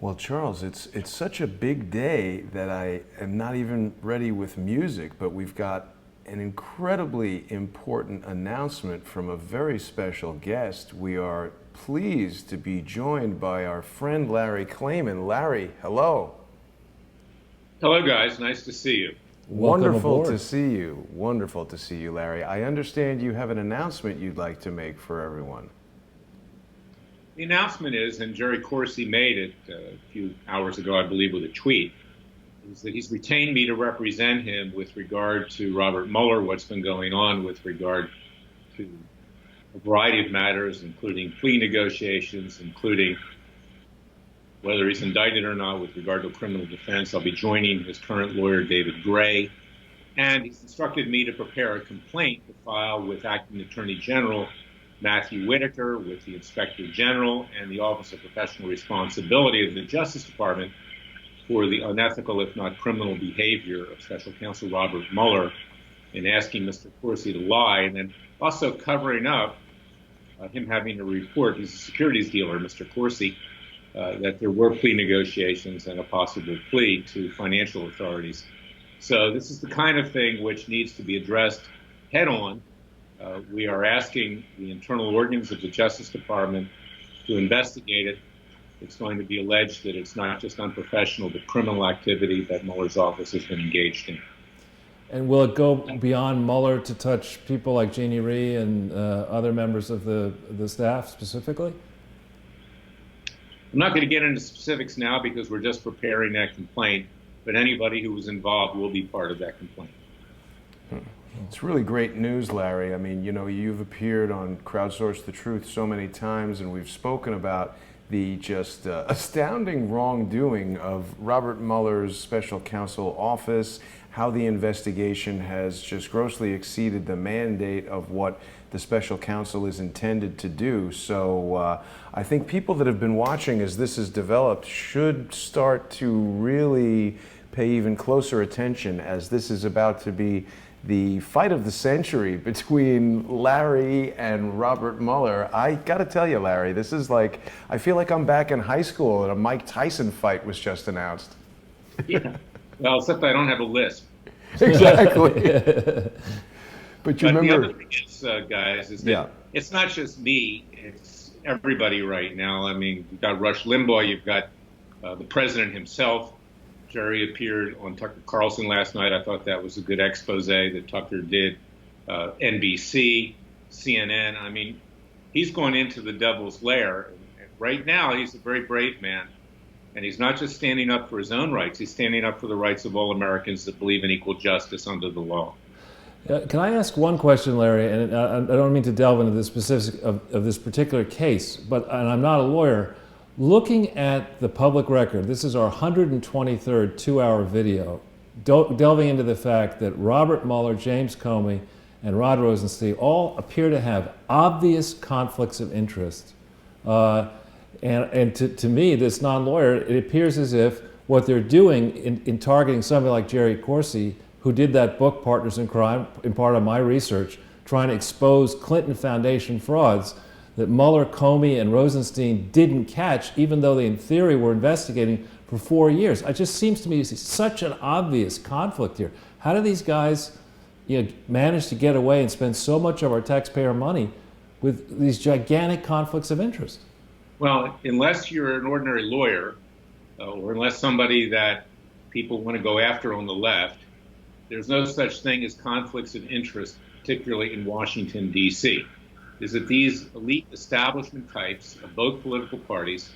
Well, Charles, it's such a big day that I am not even ready with music, but we've got an incredibly important announcement from a very special guest. We are pleased to be joined by our friend Larry Klayman. Larry, hello. Hello, guys. Nice to see you. Welcome Wonderful to aboard. see you. Wonderful to see you, Larry. I understand you have an announcement you'd like to make for everyone. The announcement is, and Jerry Corsi made it a few hours ago, I believe, with a tweet, is that he's retained me to represent him with regard to Robert Mueller, what's been going on with regard to a variety of matters, including plea negotiations, including whether he's indicted or not with regard to criminal defense. I'll be joining his current lawyer, David Gray, and he's instructed me to prepare a complaint to file with Acting Attorney General Matthew Whitaker, with the Inspector General and the Office of Professional Responsibility of the Justice Department for the unethical, if not criminal, behavior of Special Counsel Robert Mueller in asking Mr. Corsi to lie, and then also covering up him having to report, he's a securities dealer, Mr. Corsi, that there were plea negotiations and a possible plea to financial authorities. So this is the kind of thing which needs to be addressed head on. We are asking the internal organs of the Justice Department to investigate it. It's going to be alleged that it's not just unprofessional, but criminal activity that Mueller's office has been engaged in. And will it go beyond Mueller to touch people like Jeannie Rhee and other members of the staff specifically? I'm not going to get into specifics now because we're just preparing that complaint, but anybody who was involved will be part of that complaint. It's really great news, Larry. I mean, you know, you've appeared on Crowdsource the Truth so many times, and we've spoken about the just astounding wrongdoing of Robert Mueller's special counsel office, how the investigation has just grossly exceeded the mandate of what the special counsel is intended to do. So I think people that have been watching as this has developed should start to really pay even closer attention, as this is about to be the fight of the century between Larry and Robert Mueller. I gotta tell you, Larry, this is like, I feel like I'm back in high school and a Mike Tyson fight was just announced. Yeah. Well, except I don't have a lisp. Exactly. But you But the remember, other thing is, guys, is that yeah, it's not just me, it's everybody right now. I mean, you've got Rush Limbaugh, you've got the president himself. Jerry appeared on Tucker Carlson last night. I thought that was a good expose that Tucker did. NBC, CNN. I mean, he's going into the devil's lair. And right now, he's a very brave man. And he's not just standing up for his own rights. He's standing up for the rights of all Americans that believe in equal justice under the law. Can I ask one question, Larry? And I don't mean to delve into the specifics of this particular case, but and I'm not a lawyer. Looking at the public record, this is our 123rd two-hour video, delving into the fact that Robert Mueller, James Comey, and Rod Rosenstein all appear to have obvious conflicts of interest. And to me, this non-lawyer, it appears as if what they're doing in targeting somebody like Jerry Corsi, who did that book, Partners in Crime, in part of my research, trying to expose Clinton Foundation frauds, that Mueller, Comey, and Rosenstein didn't catch, even though they, in theory, were investigating for 4 years. It just seems to me such an obvious conflict here. How do these guys manage to get away and spend so much of our taxpayer money with these gigantic conflicts of interest? Well, unless you're an ordinary lawyer, or unless somebody that people want to go after on the left, there's no such thing as conflicts of interest, particularly in Washington, D.C. Is that these elite establishment types of both political parties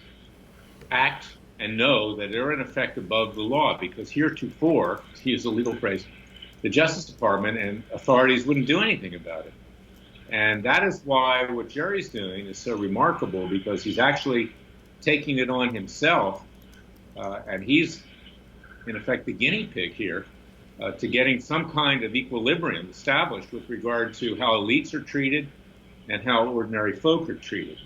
act and know that they're in effect above the law, because heretofore, to use a legal phrase, the Justice Department and authorities wouldn't do anything about it. And that is why what Jerry's doing is so remarkable, because he's actually taking it on himself, and he's, in effect, the guinea pig here to getting some kind of equilibrium established with regard to how elites are treated and how ordinary folk are treated.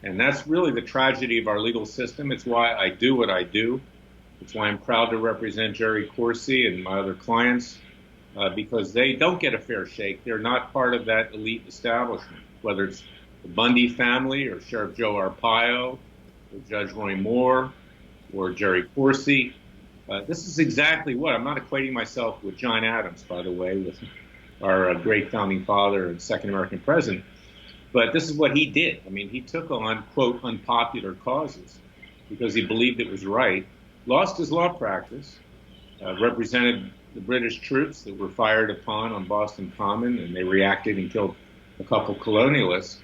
And that's really the tragedy of our legal system. It's why I do what I do. It's why I'm proud to represent Jerry Corsi and my other clients, because they don't get a fair shake. They're not part of that elite establishment, whether it's the Bundy family or Sheriff Joe Arpaio or Judge Roy Moore or Jerry Corsi. This is exactly what, I'm not equating myself with John Adams, by the way, with our great founding father and second American president, but this is what he did. I mean, he took on, quote, unpopular causes because he believed it was right, lost his law practice, represented the British troops that were fired upon on Boston Common, and they reacted and killed a couple colonialists.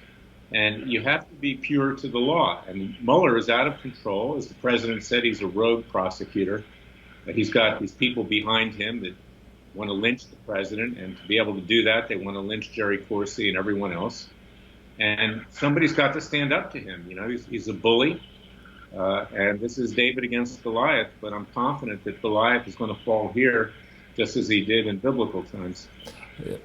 And you have to be pure to the law. And Mueller is out of control. As the president said, he's a rogue prosecutor. He's got these people behind him that want to lynch the president, and to be able to do that, they want to lynch Jerry Corsi and everyone else. And somebody's got to stand up to him. You know, he's a bully, and this is David against Goliath, but I'm confident that Goliath is going to fall here just as he did in biblical times.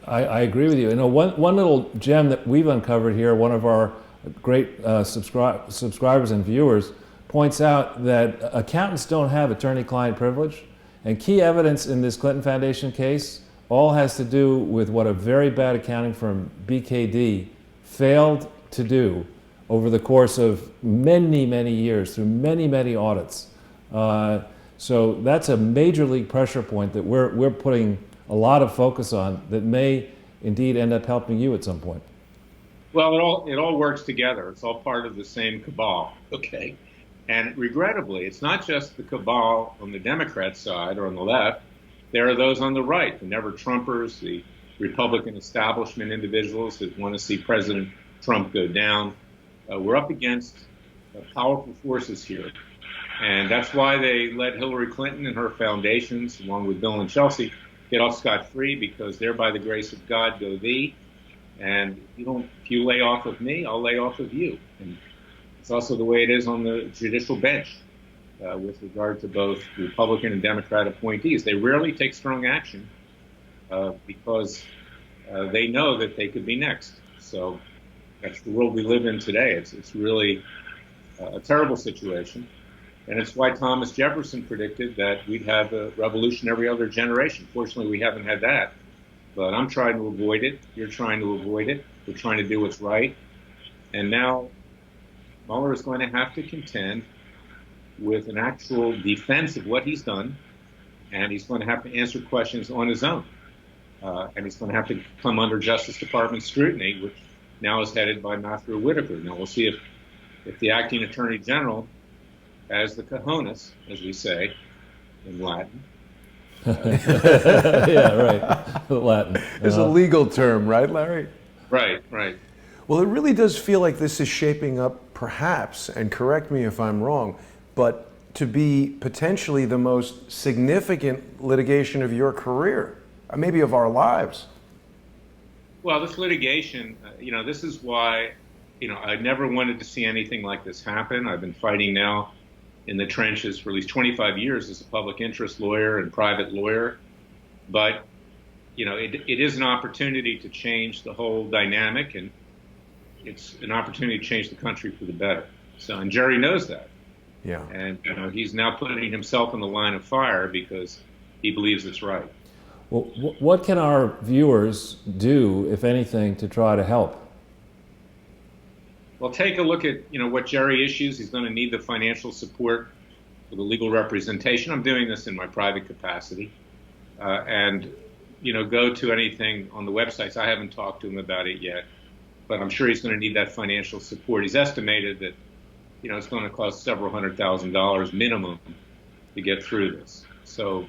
I agree with you. You know, one little gem that we've uncovered here, one of our great subscribers and viewers points out that accountants don't have attorney-client privilege, and key evidence in this Clinton Foundation case all has to do with what a very bad accounting firm, BKD, failed to do over the course of many, many years through many, many audits. So that's a major league pressure point that we're putting a lot of focus on that may indeed end up helping you at some point. Well, it all works together. It's all part of the same cabal, okay? And regrettably, it's not just the cabal on the Democrat side or on the left. There are those on the right, the never-Trumpers, the Republican establishment individuals that want to see President Trump go down. We're up against powerful forces here. And that's why they let Hillary Clinton and her foundations, along with Bill and Chelsea, get off scot-free, because there, by the grace of God, go thee. And if you lay off of me, I'll lay off of you. And it's also the way it is on the judicial bench with regard to both Republican and Democrat appointees. They rarely take strong action because they know that they could be next. So that's the world we live in today. It's really a terrible situation. And it's why Thomas Jefferson predicted that we'd have a revolution every other generation. Fortunately, we haven't had that. But I'm trying to avoid it. You're trying to avoid it. We're trying to do what's right. And now Mueller is going to have to contend with an actual defense of what he's done, and he's going to have to answer questions on his own. And he's going to have to come under Justice Department scrutiny, which now is headed by Matthew Whitaker. Now we'll see if the acting Attorney General has the cojones, as we say in Latin. Yeah, right. Latin. It's a legal term, right, Larry? Right. Well, it really does feel like this is shaping up, perhaps, and correct me if I'm wrong, but to be potentially the most significant litigation of your career, maybe of our lives. Well, this litigation, this is why, I never wanted to see anything like this happen. I've been fighting now in the trenches for at least 25 years as a public interest lawyer and private lawyer. But, it is an opportunity to change the whole dynamic, and it's an opportunity to change the country for the better. So, and Jerry knows that. Yeah. And, he's now putting himself in the line of fire because he believes it's right. Well, what can our viewers do, if anything, to try to help? Well, take a look at, what Jerry issues. He's going to need the financial support for the legal representation. I'm doing this in my private capacity. And, go to anything on the websites. I haven't talked to him about it yet, but I'm sure he's going to need that financial support. He's estimated that, it's going to cost several $100,000 minimum to get through this. So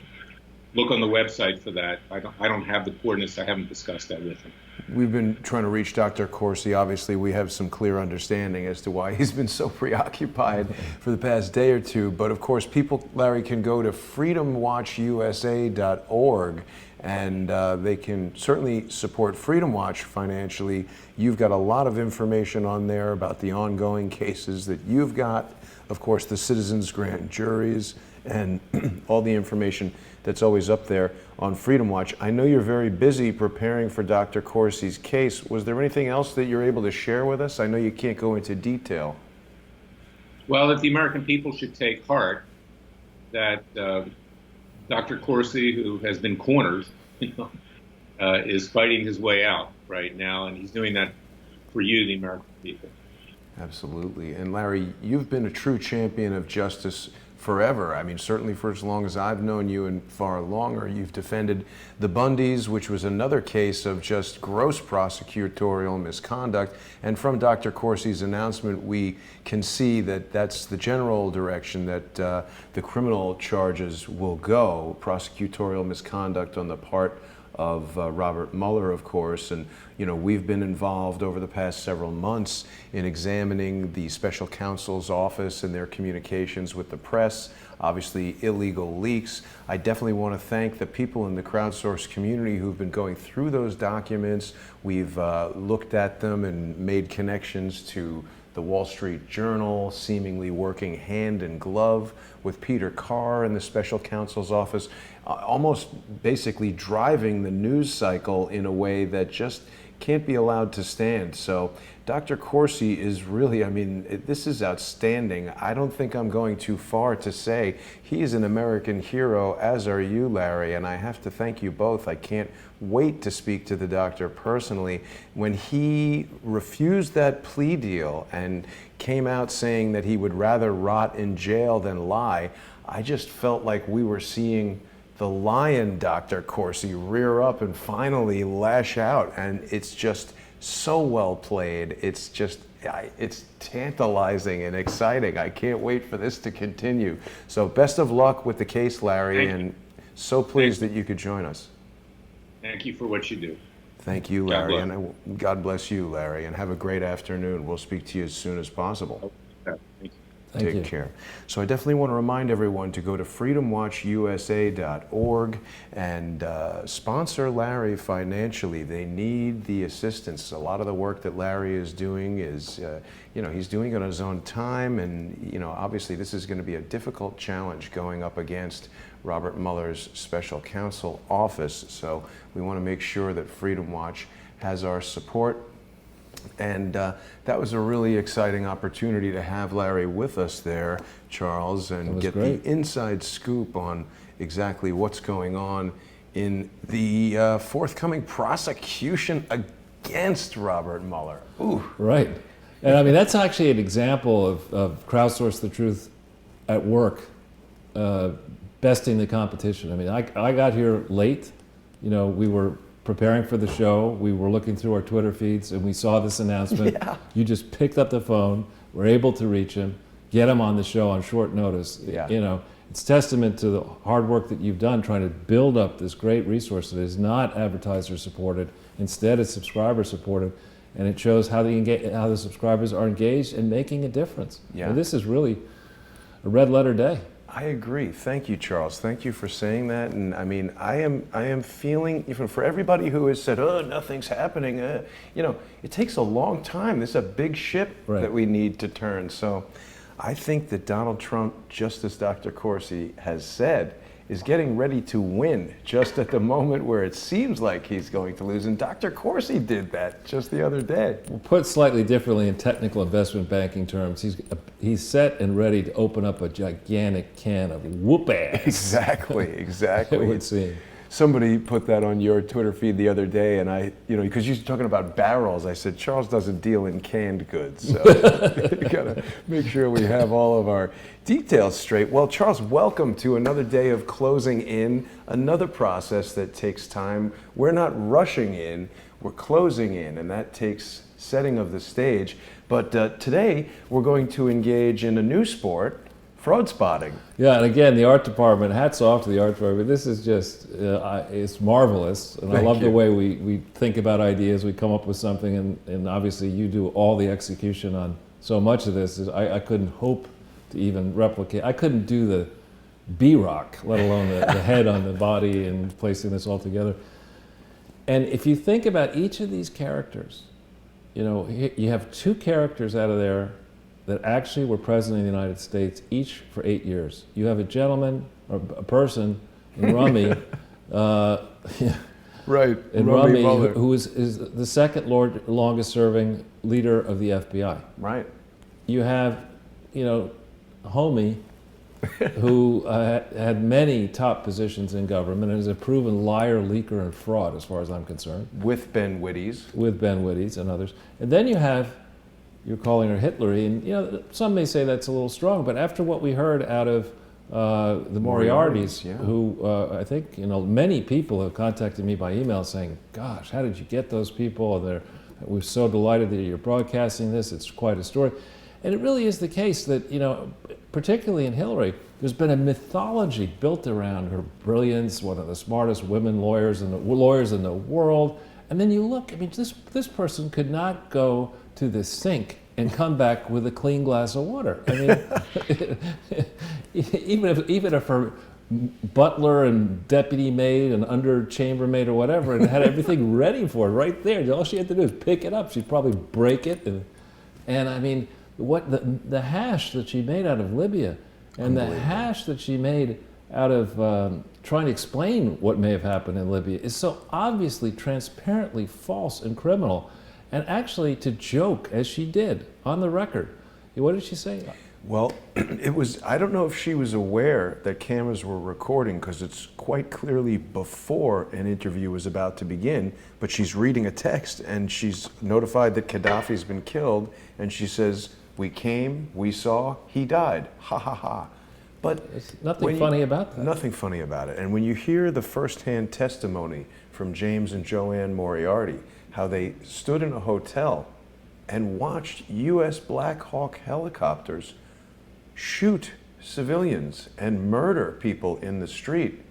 look on the website for that. I don't have the coordinates. I haven't discussed that with him. We've been trying to reach Dr. Corsi. Obviously, we have some clear understanding as to why he's been so preoccupied for the past day or two. But of course, people, Larry, can go to freedomwatchusa.org, and they can certainly support Freedom Watch financially. You've got a lot of information on there about the ongoing cases that you've got, of course, the citizens' grand juries, and all the information that's always up there on Freedom Watch. I know you're very busy preparing for Dr. Corsi's case. Was there anything else that you're able to share with us? I know you can't go into detail. Well, that the American people should take heart that Dr. Corsi, who has been cornered, is fighting his way out right now, and he's doing that for you, the American people. Absolutely. And Larry, you've been a true champion of justice forever. I mean, certainly for as long as I've known you and far longer, you've defended the Bundys, which was another case of just gross prosecutorial misconduct. And from Dr. Corsi's announcement, we can see that that's the general direction that the criminal charges will go, prosecutorial misconduct on the part of Robert Mueller, of course. And, you know, we've been involved over the past several months in examining the special counsel's office and their communications with the press, obviously illegal leaks. I definitely want to thank the people in the crowdsourced community who've been going through those documents. We've looked at them and made connections to the Wall Street Journal, seemingly working hand in glove with Peter Carr in the special counsel's office, almost basically driving the news cycle in a way that just can't be allowed to stand. So Dr. Corsi is really, I mean, this is outstanding. I don't think I'm going too far to say he is an American hero, as are you, Larry, and I have to thank you both. I can't wait to speak to the doctor personally. When he refused that plea deal and came out saying that he would rather rot in jail than lie, I just felt like we were seeing the lion Dr. Corsi rear up and finally lash out, and it's just so well played. It's just, it's tantalizing and exciting. I can't wait for this to continue. So best of luck with the case, Larry, and so pleased that you could join us. Thank you for what you do. Thank you, Larry, and God bless you, Larry, and have a great afternoon. We'll speak to you as soon as possible. Thank you. Take care. So I definitely want to remind everyone to go to freedomwatchusa.org and sponsor Larry financially. They need the assistance. A lot of the work that Larry is doing is, you know, he's doing it on his own time, and, you know, obviously this is going to be a difficult challenge going up against Robert Mueller's special counsel office. So we want to make sure that Freedom Watch has our support. And that was a really exciting opportunity to have Larry with us there, Charles, and get the inside scoop on exactly what's going on in the forthcoming prosecution against Robert Mueller. Ooh. Right. And I mean, that's actually an example of crowdsource the truth at work, besting the competition. I mean, I got here late. You know, we were preparing for the show, we were looking through our Twitter feeds, and we saw this announcement. Yeah. You just picked up the phone, were able to reach him, get him on the show on short notice. Yeah. You know, it's testament to the hard work that you've done trying to build up this great resource that is not advertiser supported. Instead, it's subscriber supported, and it shows how the subscribers are engaged and making a difference. Yeah. And this is really a red letter day. I agree. Thank you, Charles. Thank you for saying that. And I mean, I am feeling, even for everybody who has said, oh, nothing's happening, you know, it takes a long time. This is a big ship that we need to turn. So I think that Donald Trump, just as Dr. Corsi has said, is getting ready to win just at the moment where it seems like he's going to lose. And Dr. Corsi did that just the other day. Well, put slightly differently in technical investment banking terms, he's set and ready to open up a gigantic can of whoop ass. Exactly, exactly. It would seem. Somebody put that on your Twitter feed the other day, and I, you know, because you're talking about barrels, I said, Charles doesn't deal in canned goods, so you gotta make sure we have all of our details straight. Well, Charles, welcome to another day of closing in, another process that takes time. We're not rushing in, we're closing in, and that takes setting of the stage. But today, we're going to engage in a new sport, Fraudspotting. Yeah, and again, the art department, hats off to the art department. This is just, it's marvelous. And I love the way we think about ideas, we come up with something, and obviously you do all the execution on so much of this. I couldn't hope to even replicate. I couldn't do the B-rock, let alone the head on the body and placing this all together. And if you think about each of these characters, you know, you have two characters out of there that actually were president of the United States, each for 8 years. You have a gentleman, or a person, in Rummy, right, in Rummy who is the second longest serving leader of the FBI. Right. You have, you know, Homie, who had many top positions in government and is a proven liar, leaker, and fraud, as far as I'm concerned. With Ben Wittes. With Ben Wittes and others. And then you have, you're calling her Hitlery, and you know, some may say that's a little strong, but after what we heard out of the Moriartys, who I think many people have contacted me by email saying, "Gosh, how did you get those people? We're so delighted that you're broadcasting this. It's quite a story." And it really is the case that, particularly in Hillary, there's been a mythology built around her brilliance, one of the smartest women lawyers in the world. And then you look, this person could not go to the sink and come back with a clean glass of water. Even if her butler and deputy maid and under chambermaid or whatever and had everything ready for her right there, all she had to do is pick it up. She'd probably break it. And what the hash that she made out of Libya and the hash that she made out of trying to explain what may have happened in Libya is so obviously, transparently false and criminal. And actually to joke, as she did, on the record. What did she say? Well, I don't know if she was aware that cameras were recording, because it's quite clearly before an interview was about to begin, but she's reading a text and she's notified that Gaddafi's been killed, and she says, "We came, we saw, he died, ha ha ha." But there's nothing funny about that. Nothing funny about it. And when you hear the firsthand testimony from James and Joanne Moriarty, how they stood in a hotel and watched U.S. Black Hawk helicopters shoot civilians and murder people in the street.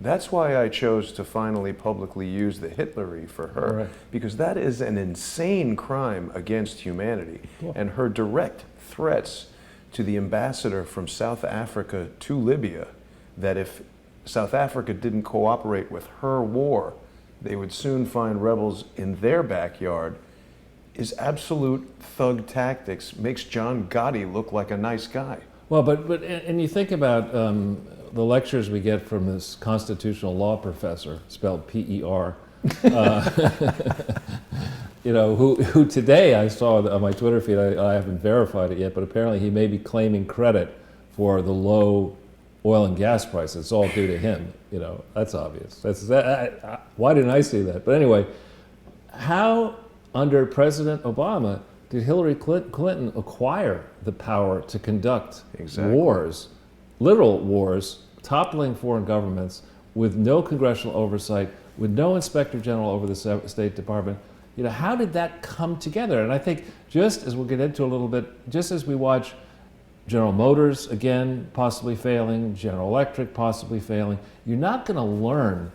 That's why I chose to finally publicly use the Hitlery for her, right, because that is an insane crime against humanity. Cool. And her direct threats to the ambassador from South Africa to Libya, that if South Africa didn't cooperate with her war, they would soon find rebels in their backyard, is absolute thug tactics, makes John Gotti look like a nice guy. Well, but you think about the lectures we get from this constitutional law professor, spelled P-E-R, who today I saw on my Twitter feed, I haven't verified it yet, but apparently he may be claiming credit for the low oil and gas prices. It's all due to him. That's obvious. Why didn't I see that? But anyway, how under President Obama did Hillary Clinton acquire the power to conduct wars, literal wars, toppling foreign governments with no congressional oversight, with no inspector general over the State Department? How did that come together? And I think, just as we'll get into a little bit, just as we watch General Motors, again, possibly failing, General Electric possibly failing, you're not going to learn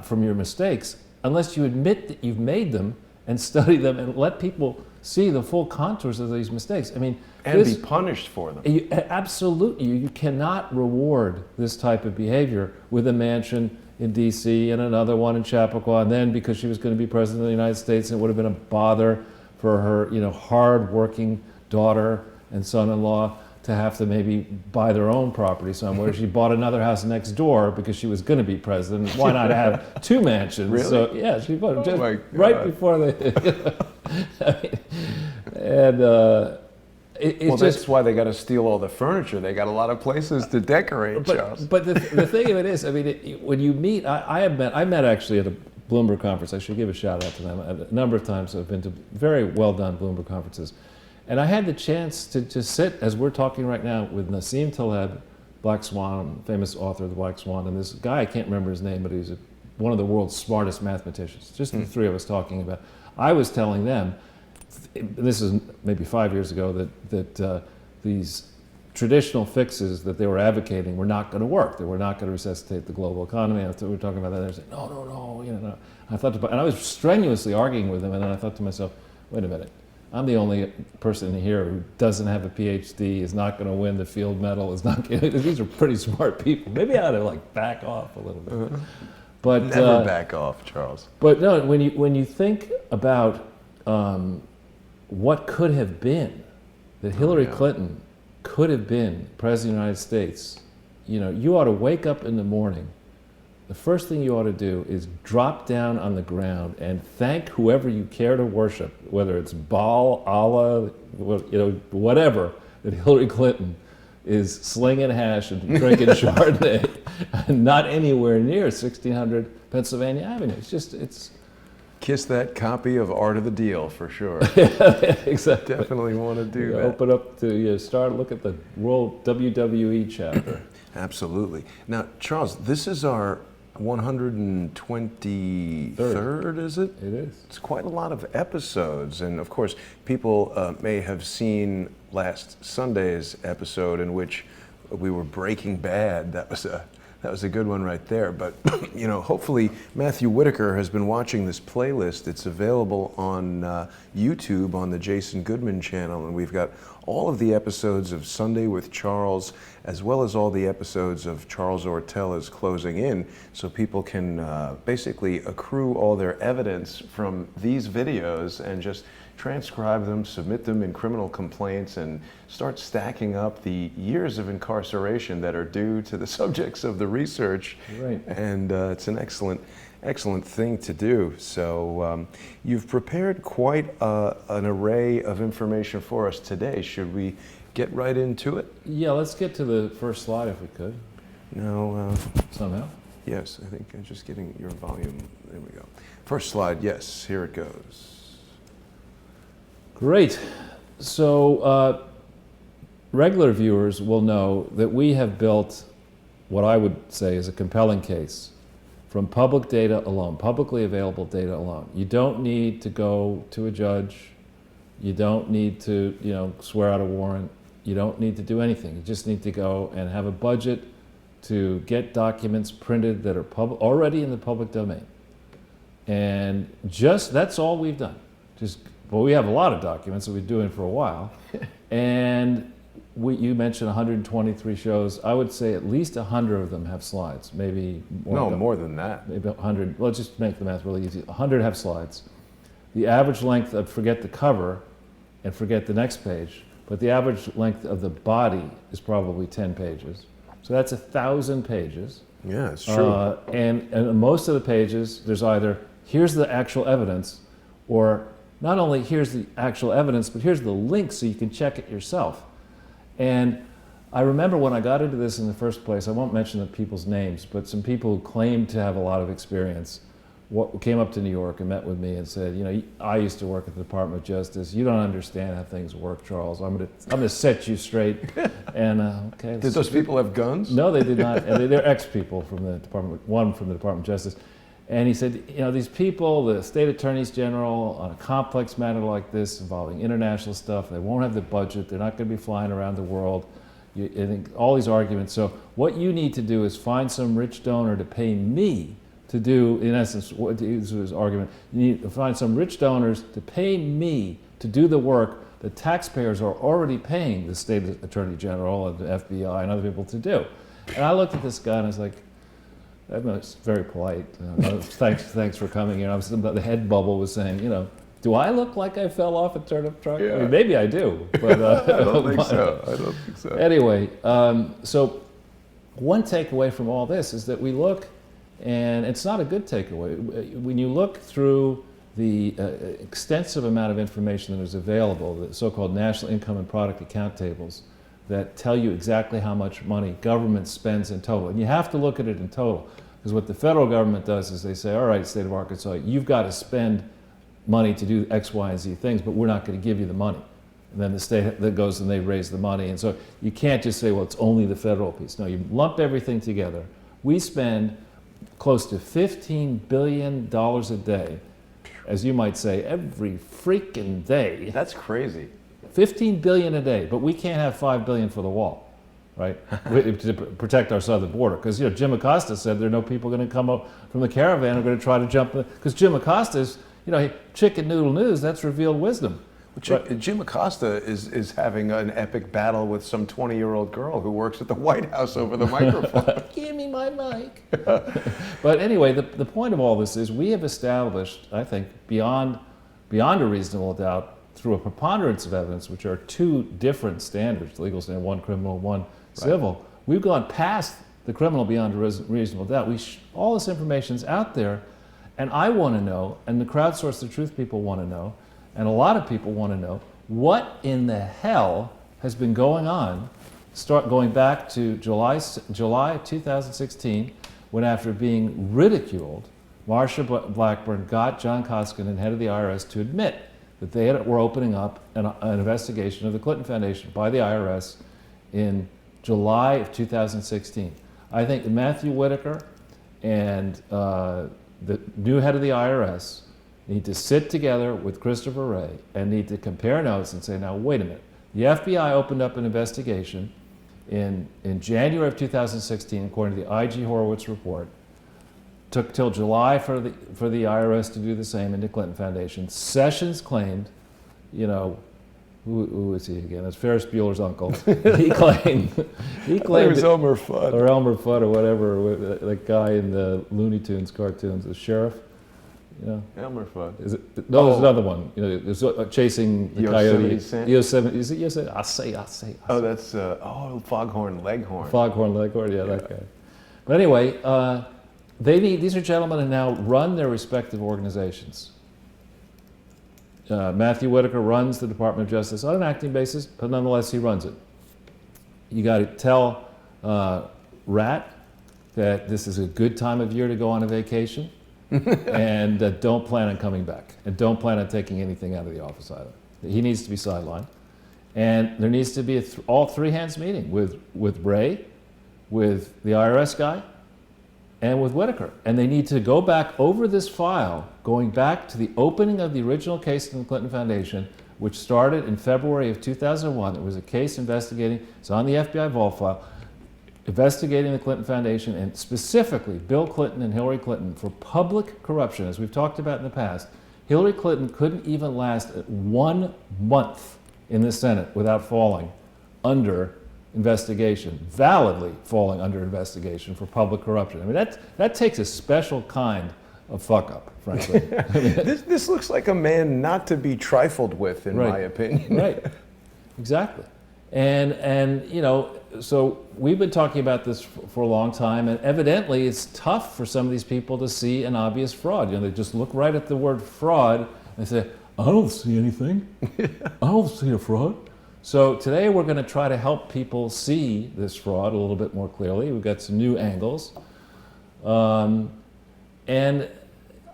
from your mistakes unless you admit that you've made them and study them and let people see the full contours of these mistakes. And be punished for them. Absolutely. You cannot reward this type of behavior with a mansion in D.C. and another one in Chappaqua, and then because she was going to be president of the United States, it would have been a bother for her, hard-working daughter and son-in-law to have to maybe buy their own property somewhere. She bought another house next door because she was going to be president. Why not have two mansions? Really? So yeah, she bought just right before they. That's why they got to steal all the furniture. They got a lot of places to decorate, Charles. But the thing of it is, when you meet, I met actually at a Bloomberg conference. I should give a shout out to them. A number of times I've been to very well done Bloomberg conferences. And I had the chance to sit, as we're talking right now, with Nassim Taleb, Black Swan, famous author of the Black Swan, and this guy, I can't remember his name, but he's one of the world's smartest mathematicians. Just the three of us talking about. I was telling them, this is maybe 5 years ago, that these traditional fixes that they were advocating were not going to work. They were not going to resuscitate the global economy. And we were talking about that. And they said, no. I thought, and I was strenuously arguing with them. And then I thought to myself, wait a minute. I'm the only person here who doesn't have a PhD, is not going to win the Field Medal, is not. These are pretty smart people. Maybe I ought to back off a little bit. But never back off, Charles. But no, when you think about what could have been, that Hillary Clinton could have been president of the United States, you ought to wake up in the morning. The first thing you ought to do is drop down on the ground and thank whoever you care to worship, whether it's Baal, Allah, whatever, that Hillary Clinton is slinging hash and drinking Chardonnay, and not anywhere near 1600 Pennsylvania Avenue. It's kiss that copy of Art of the Deal for sure. Exactly. Definitely want to do that. Open up to look at the World WWE chapter. Absolutely. Now, Charles, this is our 123rd, is it? It is. It's quite a lot of episodes. And of course, people may have seen last Sunday's episode in which we were Breaking Bad. That was a good one right there. But, you know, hopefully Matthew Whitaker has been watching this playlist. It's available on YouTube on the Jason Goodman channel. And we've got all of the episodes of Sunday with Charles, as well as all the episodes of Charles Ortel is closing in, so people can basically accrue all their evidence from these videos and just transcribe them, submit them in criminal complaints, and start stacking up the years of incarceration that are due to the subjects of the research. Right. And it's an excellent thing to do. So you've prepared quite an array of information for us today. Should we get right into it? Yeah, let's get to the first slide if we could. No. Somehow. Yes, I think I'm just getting your volume. There we go. First slide, yes, here it goes. Great. So regular viewers will know that we have built what I would say is a compelling case from public data alone, publicly available data alone. You don't need to go to a judge. You don't need to, swear out a warrant. You don't need to do anything. You just need to go and have a budget to get documents printed that are already in the public domain. And that's all we've done. Well, we have a lot of documents that we've been doing for a while. And you mentioned 123 shows. I would say at least 100 of them have slides, maybe more. No, more than that. Maybe 100. Let's just make the math really easy. 100 have slides. The average length of, forget the cover and forget the next page, but the average length of the body is probably 10 pages. So that's 1,000 pages. Yeah, it's true. And most of the pages, there's either, here's the actual evidence, or not only here's the actual evidence, but here's the link so you can check it yourself. And I remember when I got into this in the first place, I won't mention the people's names, but some people who claimed to have a lot of experience came up to New York and met with me and said, I used to work at the Department of Justice. You don't understand how things work, Charles. I'm gonna set you straight. And okay. Did those people have guns? No, they did not. And they're ex-people from the department. One from the Department of Justice. And he said, these people, the state attorneys general, on a complex matter like this involving international stuff, they won't have the budget. They're not going to be flying around the world. I think all these arguments. So what you need to do is find some rich donor to pay me to do, in essence, what is his argument. You need to find some rich donors to pay me to do the work that taxpayers are already paying the state attorney general and the FBI and other people to do. And I looked at this guy and I was like, that's very polite. Thanks for coming here. The head bubble was saying, do I look like I fell off a turnip truck? Yeah. I mean, maybe I do, but I don't think so. Anyway, so one takeaway from all this is that we look, and it's not a good takeaway. When you look through the extensive amount of information that is available, the so-called national income and product account tables, that tell you exactly how much money government spends in total. And you have to look at it in total, because what the federal government does is they say, all right, state of Arkansas, you've got to spend money to do X, Y, and Z things, but we're not going to give you the money. And then the state that goes and they raise the money. And so you can't just say, well, it's only the federal piece. No, you lump everything together. We spend close to $15 billion a day, as you might say, every freaking day. That's crazy. 15 billion a day, but we can't have 5 billion for the wall, right? To protect our southern border. Because Jim Acosta said there are no people going to come up from the caravan who are going to try to jump. Because Jim Acosta's, chicken noodle news, that's revealed wisdom. Jim Acosta is having an epic battle with some 20-year-old girl who works at the White House over the microphone. Give me my mic. But anyway, the point of all this is we have established, I think, beyond a reasonable doubt, through a preponderance of evidence, which are two different standards, legal standard, one criminal, one civil, we've gone past the criminal beyond a reasonable doubt. All this information's out there, and I want to know, and the Crowdsource the Truth people want to know, and a lot of people want to know, what in the hell has been going on, going back to July 2016, when after being ridiculed, Marsha Blackburn got John Koskinen, head of the IRS, to admit that they were opening up an investigation of the Clinton Foundation by the IRS in July of 2016. I think Matthew Whitaker and the new head of the IRS need to sit together with Christopher Wray and need to compare notes and say, now, wait a minute. The FBI opened up an investigation in January of 2016, according to the I.G. Horowitz report. Took till July for the IRS to do the same in the Clinton Foundation. Sessions claimed, you know, who is he again? It's Ferris Bueller's uncle. He claimed it was Elmer Fudd. Or Elmer Fudd or whatever, that guy in the Looney Tunes cartoons, the sheriff. You know, Elmer Fudd. Is it? No, there's another one. You know, there's chasing the coyote. Yosemite. Is it Yosemite? I say. Oh, that's Foghorn Leghorn. Foghorn Leghorn. Yeah, that guy. But anyway, these are gentlemen who now run their respective organizations. Matthew Whitaker runs the Department of Justice on an acting basis, but nonetheless he runs it. You got to tell Rat that this is a good time of year to go on a vacation, and don't plan on coming back, and don't plan on taking anything out of the office either. He needs to be sidelined, and there needs to be all three hands meeting with Wray, with the IRS guy, and with Whitaker. And they need to go back over this file, going back to the opening of the original case in the Clinton Foundation, which started in February of 2001. It was a case investigating, it's on the FBI vault file, investigating the Clinton Foundation and specifically Bill Clinton and Hillary Clinton for public corruption. As we've talked about in the past, Hillary Clinton couldn't even last 1 month in the Senate without falling under investigation, validly falling under investigation for public corruption. I mean, that takes a special kind of fuck up, frankly. This looks like a man not to be trifled with, in my opinion. Right, exactly. And you know, so we've been talking about this for a long time, and evidently it's tough for some of these people to see an obvious fraud. You know, they just look right at the word fraud and say, I don't see anything. I don't see a fraud. So today we're going to try to help people see this fraud a little bit more clearly. We've got some new angles. And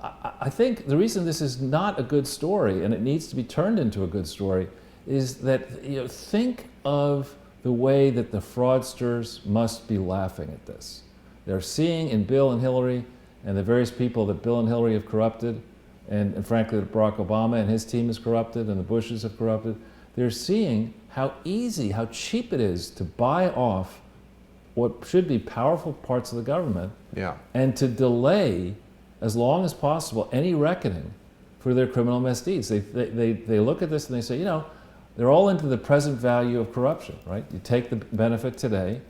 I think the reason this is not a good story, and it needs to be turned into a good story, is that, you know, think of the way that the fraudsters must be laughing at this. They're seeing in Bill and Hillary and the various people that Bill and Hillary have corrupted, and frankly that Barack Obama and his team has corrupted and the Bushes have corrupted, they're seeing how easy, how cheap it is to buy off what should be powerful parts of the government, and to delay as long as possible any reckoning for their criminal misdeeds. They look at this and they say, you know, they're all into the present value of corruption, right? You take the benefit today,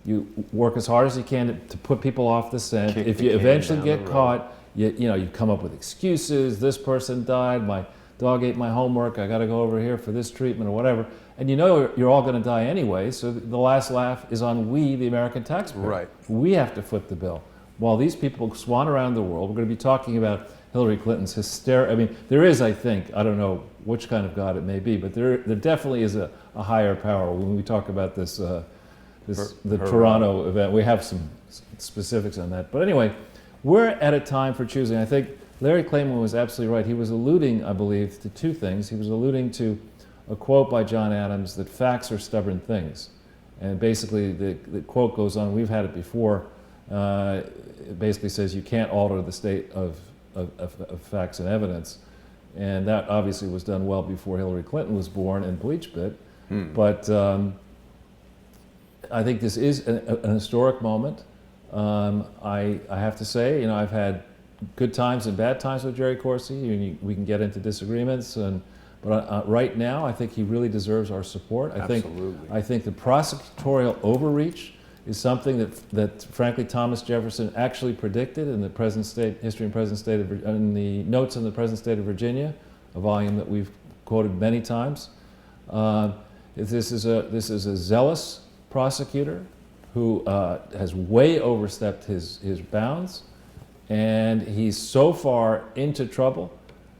you work as hard as you can to put people off the scent. If you eventually get caught, you know, you come up with excuses. This person died, my dog ate my homework, I got to go over here for this treatment or whatever. And you know you're all going to die anyway, so the last laugh is on we, the American taxpayer. Right. We have to foot the bill. While these people swan around the world, we're going to be talking about Hillary Clinton's hysteria. I mean, there is, I think, I don't know which kind of God it may be, but there definitely is a higher power. When we talk about this, the Toronto event, we have some specifics on that. But anyway, we're at a time for choosing. I think Larry Klayman was absolutely right. He was alluding, I believe, to two things. He was alluding to a quote by John Adams that facts are stubborn things. And basically the quote goes on, we've had it before, it basically says you can't alter the state of facts and evidence. And that obviously was done well before Hillary Clinton was born and Bleach Bit. But I think this is an historic moment. I have to say, you know, I've had good times and bad times with Jerry Corsi. We can get into disagreements, but right now, I think he really deserves our support. I think the prosecutorial overreach is something that frankly Thomas Jefferson actually predicted in the present state history and present state of in the notes on the present state of Virginia, a volume that we've quoted many times. This is a zealous prosecutor who has way overstepped his bounds, and he's so far into trouble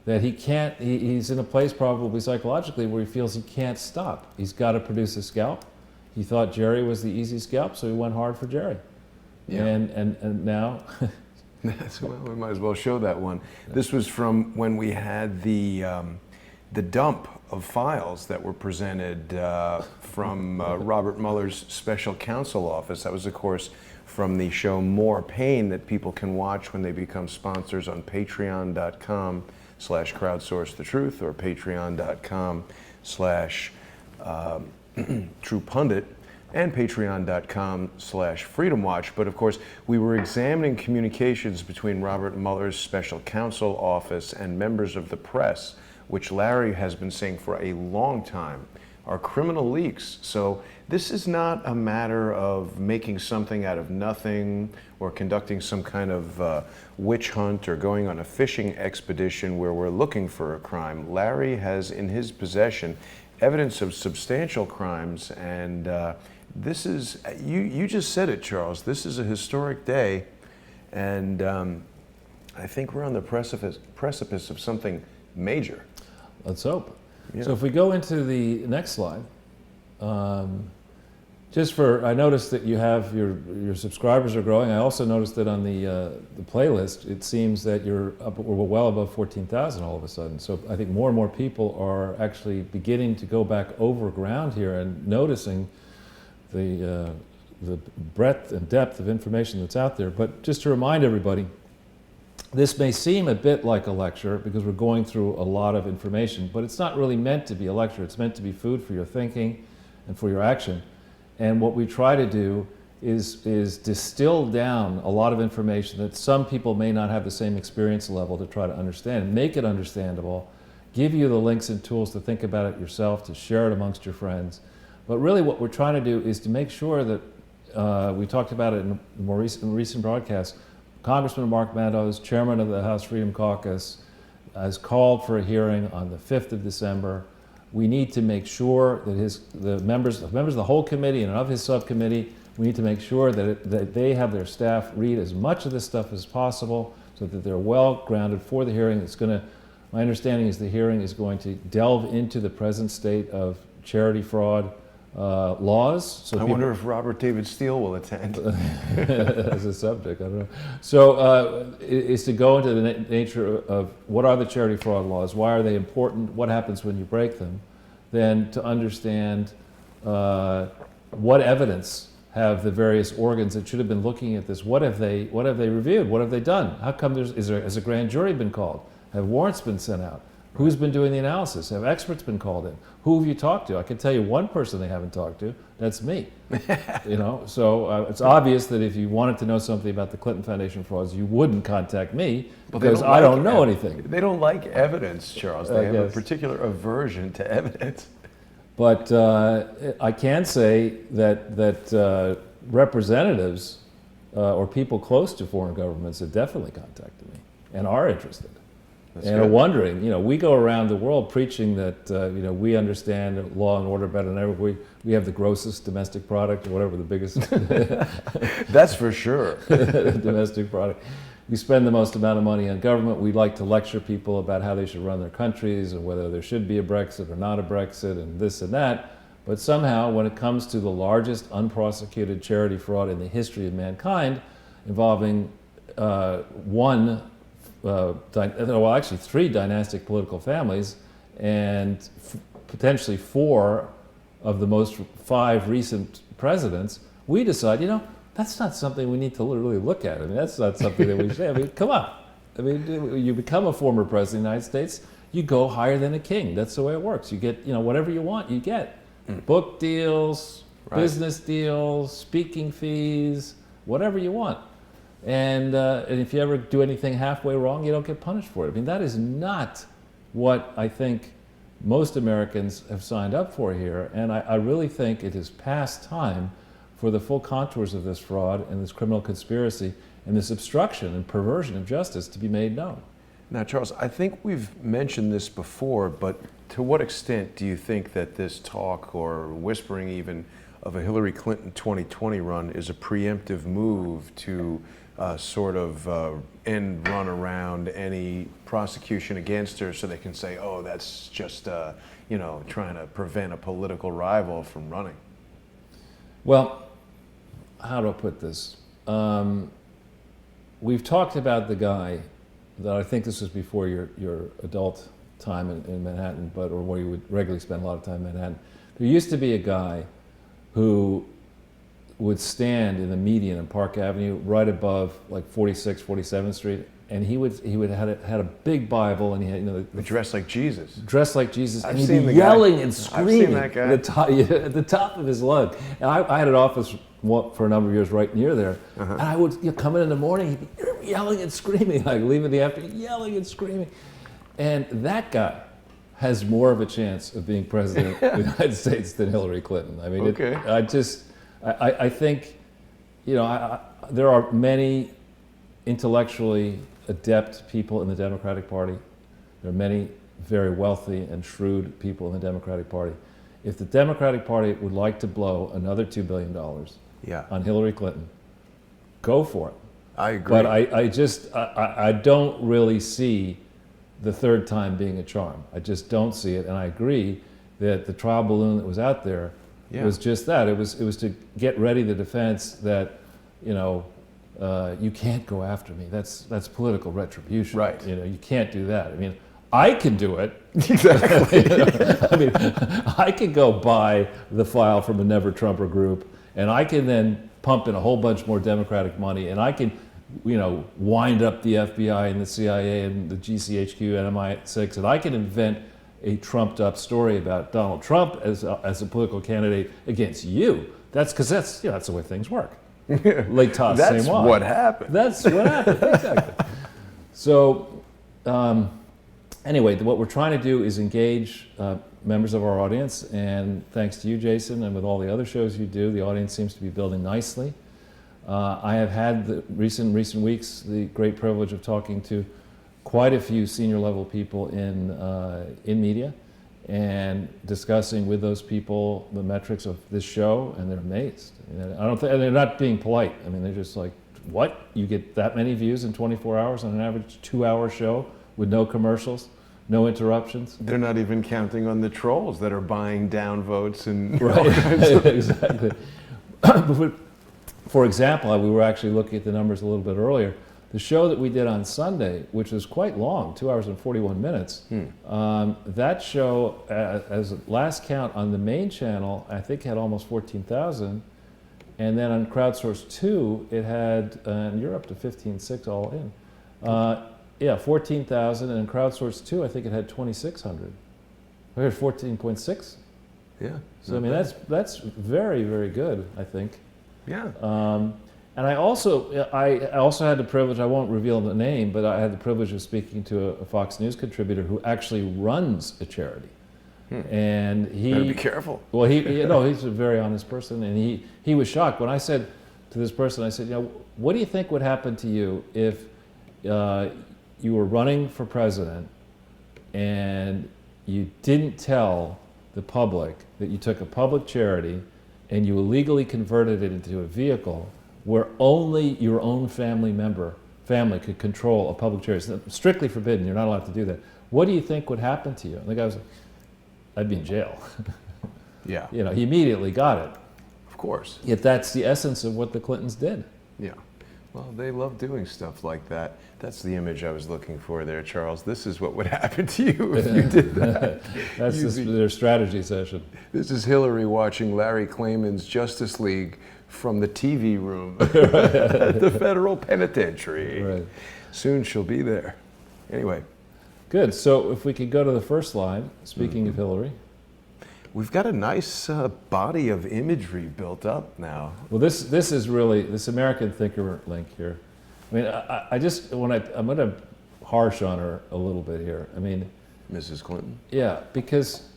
that he can't. He's in a place probably psychologically where he feels he can't stop. He's got to produce a scalp. He thought Jerry was the easy scalp, so he went hard for Jerry. Yeah. And now, well, we might as well show that one. This was from when we had the the dump of files that were presented from Robert Mueller's special counsel office. That was, of course, from the show More Pain that people can watch when they become sponsors on patreon.com/crowdsourcethetruth or patreon.com/truepundit and patreon.com/freedomwatch. But of course, we were examining communications between Robert Mueller's special counsel office and members of the press, which Larry has been saying for a long time are criminal leaks. So this is not a matter of making something out of nothing or conducting some kind of witch hunt or going on a fishing expedition where we're looking for a crime. Larry has in his possession evidence of substantial crimes, and this is, you just said it, Charles, this is a historic day, and I think we're on the precipice of something major. Let's hope. Yeah. So if we go into the next slide, I noticed that you have your subscribers are growing. I also noticed that on the playlist, it seems that we're well above 14,000 all of a sudden. So I think more and more people are actually beginning to go back over ground here and noticing the breadth and depth of information that's out there. But just to remind everybody, this may seem a bit like a lecture because we're going through a lot of information, but it's not really meant to be a lecture. It's meant to be food for your thinking and for your action. And what we try to do is distill down a lot of information that some people may not have the same experience level to try to understand, make it understandable, give you the links and tools to think about it yourself, to share it amongst your friends. But really what we're trying to do is to make sure that, we talked about it in more recent broadcasts, Congressman Mark Meadows, chairman of the House Freedom Caucus, has called for a hearing on the 5th of December. We need to make sure that the members of the whole committee and of his subcommittee, we need to make sure that they have their staff read as much of this stuff as possible so that they're well grounded for the hearing. My understanding is the hearing is going to delve into the present state of charity fraud laws. So I wonder if Robert David Steele will attend. as a subject, I don't know. So is to go into the nature of what are the charity fraud laws, why are they important, what happens when you break them, then to understand what evidence have the various organs that should have been looking at this, what have they reviewed, what have they done, how come has a grand jury been called, have warrants been sent out? Who's been doing the analysis? Have experts been called in? Who have you talked to? I can tell you one person they haven't talked to. That's me. So it's obvious that if you wanted to know something about the Clinton Foundation frauds, you wouldn't contact me because I don't know anything. They don't like evidence, Charles. They have a particular aversion to evidence. But I can say that representatives or people close to foreign governments have definitely contacted me and are interested. That's and good. are wondering, we go around the world preaching that, we understand law and order better than ever. We have the grossest domestic product, or whatever the biggest. That's for sure. Domestic product. We spend the most amount of money on government. We like to lecture people about how they should run their countries and whether there should be a Brexit or not a Brexit and this and that. But somehow, when it comes to the largest unprosecuted charity fraud in the history of mankind, involving three dynastic political families and potentially 4 of the most 5 recent presidents, we decide, that's not something we need to really look at. I mean, that's not something that we say. I mean, come on. I mean, you become a former president of the United States, you go higher than a king. That's the way it works. You get, whatever you want, you get. Book deals, business deals, speaking fees, whatever you want. And if you ever do anything halfway wrong, you don't get punished for it. I mean, that is not what I think most Americans have signed up for here. And I really think it is past time for the full contours of this fraud and this criminal conspiracy and this obstruction and perversion of justice to be made known. Now, Charles, I think we've mentioned this before, but to what extent do you think that this talk, or whispering even, of a Hillary Clinton 2020 run is a preemptive move to sort of end run around any prosecution against her so they can say, oh, that's just, trying to prevent a political rival from running? Well, how do I put this? We've talked about the guy that I think this was before your adult time in Manhattan, or where you would regularly spend a lot of time in Manhattan, there used to be a guy who would stand in the median in Park Avenue right above like 46th, 47th Street, and he would had a big Bible, and he had, Dressed like Jesus. dressed like Jesus, I've and he'd seen be the guy. yelling and I've seen screaming that guy. at the top of his lungs. And I had an office for a number of years right near there, and I would come in the morning, he'd be yelling and screaming, like leave in the afternoon, yelling and screaming. And that guy has more of a chance of being president of the United States than Hillary Clinton. I mean, Okay. I think, there are many intellectually adept people in the Democratic Party. There are many very wealthy and shrewd people in the Democratic Party. If the Democratic Party would like to blow another $2 billion Yeah. on Hillary Clinton, go for it. I agree. But I don't really see the third time being a charm. I just don't see it, and I agree that the trial balloon that was out there was just that. It was to get ready the defense that, you can't go after me. That's political retribution. Right. You can't do that. I mean, I can do it. Exactly. I mean, I can go buy the file from a Never Trumper group, and I can then pump in a whole bunch more Democratic money, and I can, wind up the FBI and the CIA and the GCHQ and MI6, and I can invent a trumped-up story about Donald Trump as a political candidate against you. That's because that's the way things work. Lake Toss, That's same what happened. That's what happened. Exactly. So, anyway, what we're trying to do is engage members of our audience, and thanks to you, Jason, and with all the other shows you do, the audience seems to be building nicely. I have had the recent weeks the great privilege of talking to quite a few senior level people in media, and discussing with those people the metrics of this show, and they're amazed. And and they're not being polite. I mean, they're just like, "What? You get that many views in 24 hours on an average 2-hour show with no commercials, no interruptions?" They're not even counting on the trolls that are buying down votes and Right. all kinds of Exactly. For example, we were actually looking at the numbers a little bit earlier. The show that we did on Sunday, which was quite long, 2 hours and 41 minutes, that show, as last count on the main channel, I think had almost 14,000. And then on Crowdsource 2, it had, and you're up to 15.6 all in. 14,000, and in Crowdsource 2, I think it had 2,600. We had 14.6. Yeah. So I mean, that's very, very good, I think. Yeah. And I also had the privilege, I won't reveal the name, but I had the privilege of speaking to a Fox News contributor who actually runs a charity. And he Better be careful. Well, he's a very honest person, and he was shocked when I said to this person, I said, what do you think would happen to you if you were running for president and you didn't tell the public that you took a public charity and you illegally converted it into a vehicle where only your own family could control a public charity? It's strictly forbidden. You're not allowed to do that. What do you think would happen to you? And the guy was like, I'd be in jail. Yeah. He immediately got it. Of course. Yet that's the essence of what the Clintons did. Yeah. Well, they love doing stuff like that. That's the image I was looking for there, Charles. This is what would happen to you if you did that. That's their strategy session. This is Hillary watching Larry Klayman's Justice League from the TV room at the federal penitentiary. Right. Soon she'll be there. Anyway. Good. So if we could go to the first slide, speaking of Hillary. We've got a nice body of imagery built up now. Well, this is really this American thinker link here. I mean, I'm going to harsh on her a little bit here. I mean, Mrs. Clinton. Yeah, because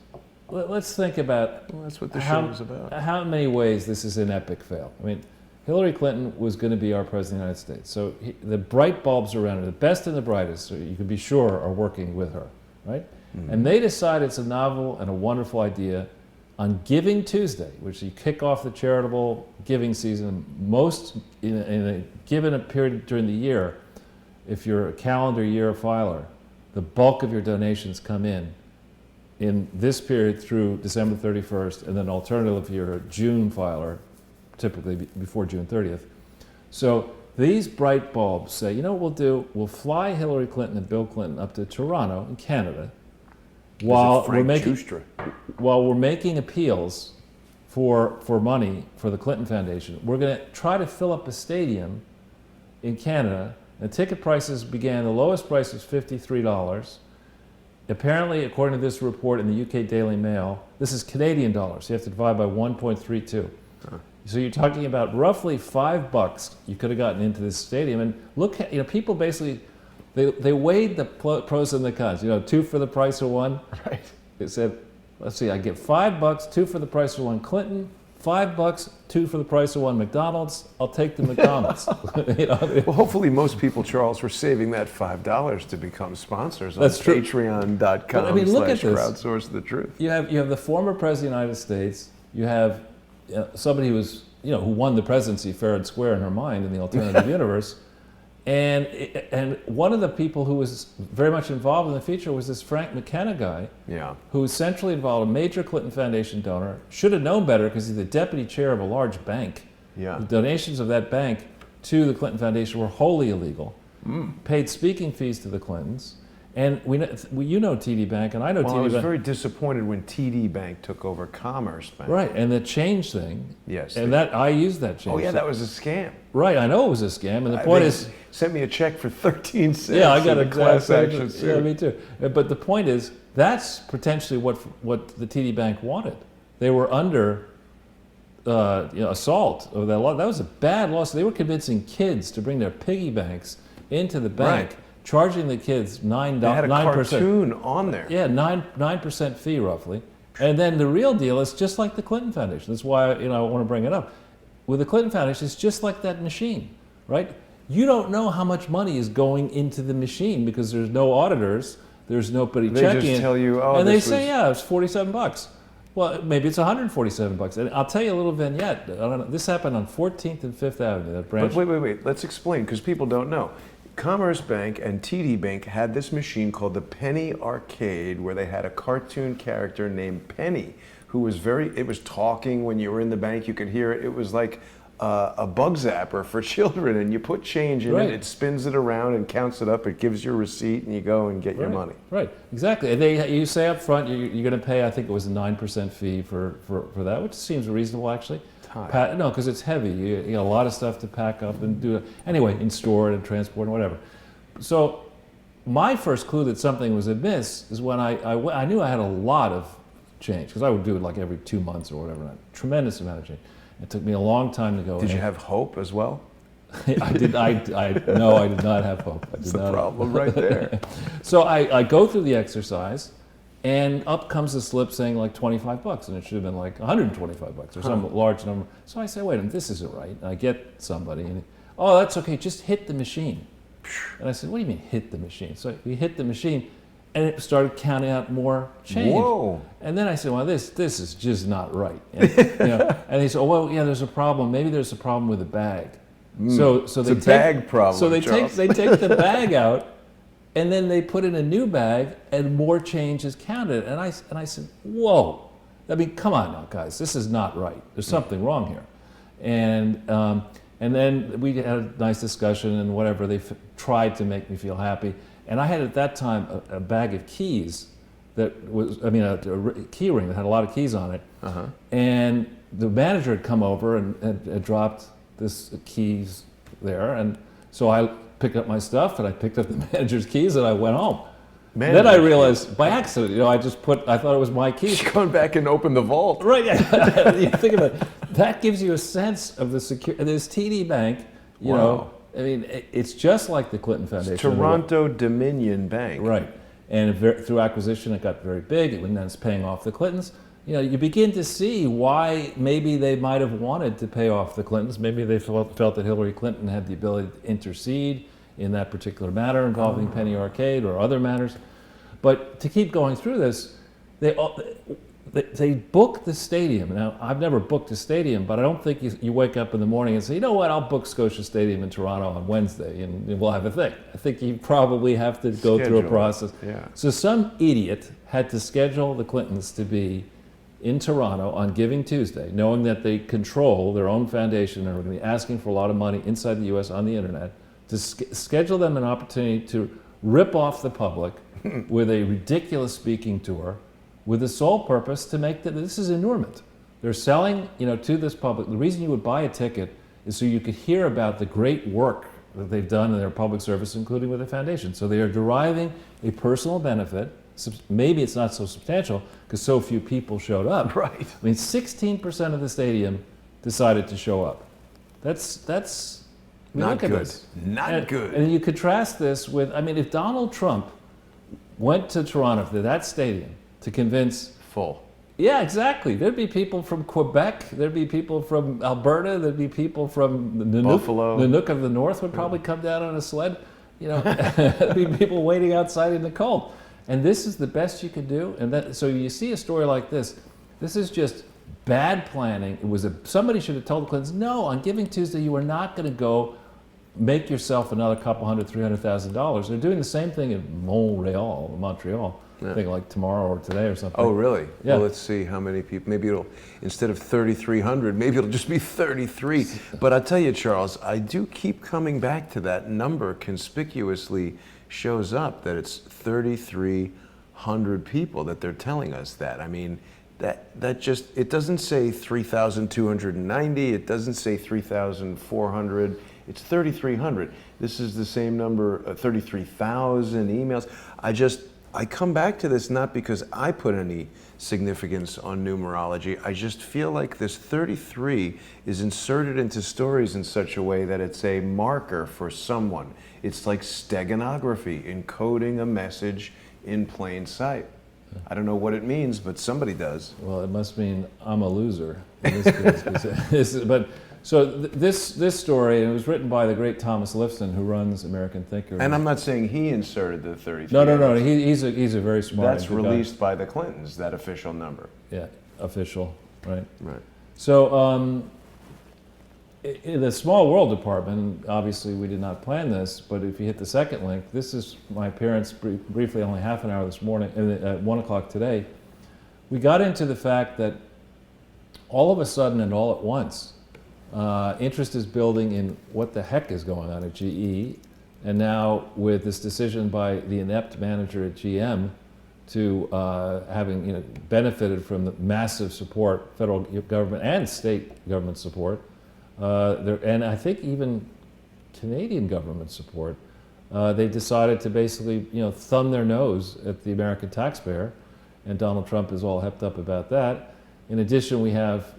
let's think about that's what the show is about. How many ways this is an epic fail. I mean, Hillary Clinton was going to be our president of the United States. So the bright bulbs around her, the best and the brightest, so you can be sure, are working with her, right? And they decide it's a novel and a wonderful idea on Giving Tuesday, which you kick off the charitable giving season. Most in a given period during the year, if you're a calendar year filer, the bulk of your donations come in this period through December 31st, and then alternatively if you're a June filer, typically before June 30th. So these bright bulbs say, what we'll do? We'll fly Hillary Clinton and Bill Clinton up to Toronto in Canada, while we're Frank making Chustra. while we're making appeals for money for the Clinton Foundation, we're going to try to fill up a stadium in Canada. And ticket prices began, the lowest price was $53. Apparently, according to this report in the UK Daily Mail, this is Canadian dollars. You have to divide by 1.32. So you're talking about roughly $5 you could have gotten into this stadium. And look, people basically, they weighed the pros and the cons. 2 for the price of one. Right. It said, let's see, I get $5, 2 for the price of one Clinton, $5, 2 for the price of one McDonald's. I'll take the McDonald's. Well, hopefully most people, Charles, were saving that $5 to become sponsors on That's true. patreon.com look at this. crowdsource the truth. You have the former president of the United States. You have somebody who was, who won the presidency fair and square in her mind in the alternative universe. And one of the people who was very much involved in the feature was this Frank McKenna guy, who was centrally involved, a major Clinton Foundation donor, should have known better because he's the deputy chair of a large bank. Yeah. The donations of that bank to the Clinton Foundation were wholly illegal, paid speaking fees to the Clintons. And we know TD Bank, and I know TD Bank. Well, I was very disappointed when TD Bank took over Commerce Bank. Right, and the change thing. Yes. And I used that change. Oh, yeah, thing. that was a scam. Right, I know it was a scam, and the point They is, sent me a check for 13 cents. yeah, I got in a class action suit. Yeah, me too. But the point is, that's potentially what the TD Bank wanted. They were under assault of that law. That was a bad law. So they were convincing kids to bring their piggy banks into the bank, Right. charging the kids $9. They had a 9%. cartoon on there. Yeah, 9% fee roughly. And then the real deal is just like the Clinton Foundation. That's why I want to bring it up. With the Clinton Foundation, it's just like that machine, right? You don't know how much money is going into the machine because there's no auditors, there's nobody checking. They just tell you, oh, and they this say, was- yeah, it's $47. Well, maybe it's $147. And I'll tell you a little vignette. I don't know, this happened on 14th and 5th Avenue, that branch. But wait. Let's explain, because people don't know. Commerce Bank and TD Bank had this machine called the Penny Arcade, where they had a cartoon character named Penny, who was it was talking when you were in the bank. You could hear it. It was like a bug zapper for children, and you put change in Right. it, it spins it around and counts it up. It gives you a receipt, and you go and get your money. Right, exactly. And you say up front you're going to pay, I think it was a 9% fee for that, which seems reasonable actually. No, because it's heavy. You got a lot of stuff to pack up and do. Anyway, and store it and transport and whatever. So my first clue that something was amiss is when I knew I had a lot of change, because I would do it like every 2 months or whatever. A tremendous amount of change. It took me a long time to go. Did you have hope as well? I did. No, I did not have hope. That's the problem right there. So I go through the exercise, and up comes a slip saying like $25, and it should have been like $125 or some large number. So I say, wait a minute, this isn't right. And I get somebody, and oh, that's okay, just hit the machine. And I said, what do you mean hit the machine? So we hit the machine, and it started counting out more change. Whoa. And then I said, well, this is just not right. And, and they said, oh, well, yeah, there's a problem. Maybe there's a problem with the bag. So It's they a bag problem, So they Charles. take the bag out, and then they put in a new bag, and more change is counted. And I said, whoa! I mean, come on now, guys, this is not right. There's something wrong here. And then we had a nice discussion and whatever. They tried to make me feel happy. And I had at that time a bag of keys that was, a key ring that had a lot of keys on it. Uh-huh. And the manager had come over and had dropped this keys there. And so I picked up my stuff, and I picked up the manager's keys, and I went home. Then I realized, by accident, I thought it was my keys. Just going back and open the vault. Right, you think about it. That gives you a sense of the security. This TD Bank, Wow. It's just like the Clinton Foundation. Toronto Dominion Bank. Right, and through acquisition, it got very big, and then it's paying off the Clintons. You begin to see why maybe they might have wanted to pay off the Clintons. Maybe they felt that Hillary Clinton had the ability to intercede in that particular matter involving Penny Arcade or other matters. But to keep going through this, they booked the stadium. Now, I've never booked a stadium, but I don't think you wake up in the morning and say, you know what, I'll book Scotia Stadium in Toronto on Wednesday and we'll have a thing. I think you probably have to go through a process. Yeah. So some idiot had to schedule the Clintons to be in Toronto on Giving Tuesday, knowing that they control their own foundation and are going to be asking for a lot of money inside the U.S. on the internet, to schedule them an opportunity to rip off the public with a ridiculous speaking tour with the sole purpose to make this is inurement. They're selling, to this public. The reason you would buy a ticket is so you could hear about the great work that they've done in their public service, including with the foundation. So they are deriving a personal benefit. Maybe it's not so substantial because so few people showed up. Right. I mean, 16% of the stadium decided to show up. That's Not good. This. Not good. And you contrast this with, if Donald Trump went to Toronto, to that stadium, to convince... Full. Yeah, exactly. There'd be people from Quebec, there'd be people from Alberta, there'd be people from the Buffalo. Nanook of the North would probably come down on a sled. There'd be people waiting outside in the cold. And this is the best you could do. And so you see a story like this. This is just bad planning. Somebody should have told the Clintons, no, on Giving Tuesday, you are not going to go make yourself another couple $300,000. They're doing the same thing in Montreal. Yeah. I think like tomorrow or today or something. Oh, really? Yeah. Well, let's see how many people. Maybe it'll, instead of 3,300, maybe it'll just be 33. But I tell you, Charles, I do keep coming back to that number conspicuously shows up that it's 3,300 people that they're telling us that. I mean, that just, it doesn't say 3,290, it doesn't say 3,400, it's 3,300. This is the same number, 33,000 emails. I come back to this not because I put any significance on numerology. I just feel like this 33 is inserted into stories in such a way that it's a marker for someone. It's like steganography, encoding a message in plain sight. I don't know what it means, but somebody does. Well, it must mean I'm a loser in this case. This story, and it was written by the great Thomas Lifton, who runs American Thinker. And I'm not saying he inserted the 33. No. He's a very smart. That's released by the Clintons, that official number. Yeah, official, right? Right. So, in the small world department, obviously we did not plan this, but if you hit the second link, this is my appearance briefly, only half an hour this morning, at 1 o'clock today. We got into the fact that all of a sudden and all at once, interest is building in what the heck is going on at GE, and now with this decision by the inept manager at GM to having benefited from the massive support, federal government and state government support, and I think even Canadian government support, they decided to basically thumb their nose at the American taxpayer, and Donald Trump is all hepped up about that. In addition, we have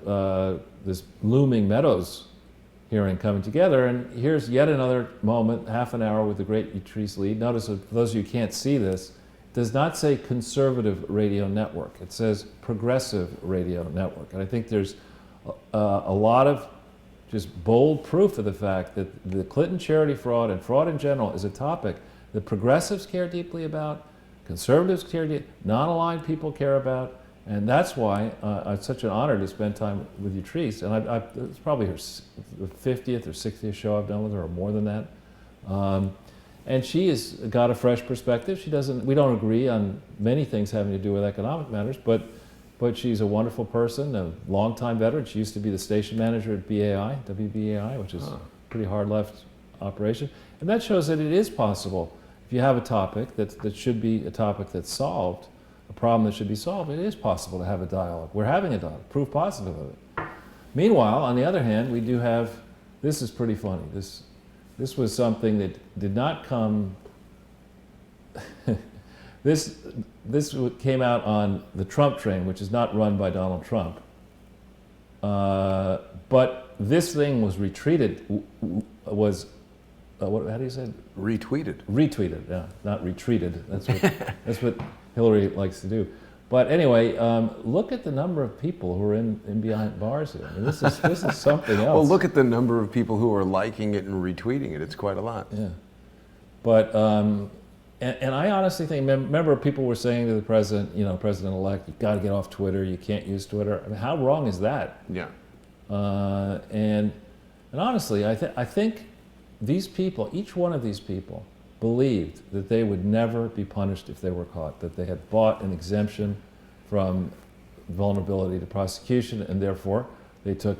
this looming Meadows hearing coming together, and here's yet another moment, half an hour with the great Utrice Lead. Notice, for those of you who can't see this, it does not say conservative radio network. It says progressive radio network. And I think there's a lot of just bold proof of the fact that the Clinton charity fraud and fraud in general is a topic that progressives care deeply about, conservatives care deeply, non-aligned people care about. And that's why it's such an honor to spend time with Utrice. And it's probably her 50th or 60th show I've done with her, or more than that. And she has got a fresh perspective. We don't agree on many things having to do with economic matters, but she's a wonderful person, a longtime veteran. She used to be the station manager at WBAI, which is a pretty hard left operation. And that shows that it is possible, if you have a topic that should be a topic that's solved, a problem that should be solved, it is possible to have a dialogue. We're having a dialogue, proof positive of it. Meanwhile, on the other hand, we do have, this is pretty funny. This was something that did not come, this came out on the Trump train, which is not run by Donald Trump. But this thing was retweeted, how do you say it? Retweeted. Retweeted, yeah, not retreated. That's what Hillary likes to do. But anyway, look at the number of people who are in behind bars here. I mean, this is something else. Well, look at the number of people who are liking it and retweeting it. It's quite a lot. Yeah. But, and I honestly think, remember people were saying to the president, President-elect, you've got to get off Twitter, you can't use Twitter. I mean, how wrong is that? Yeah. And honestly, I think these people, each one of these people, believed that they would never be punished if they were caught, that they had bought an exemption from vulnerability to prosecution, and therefore they took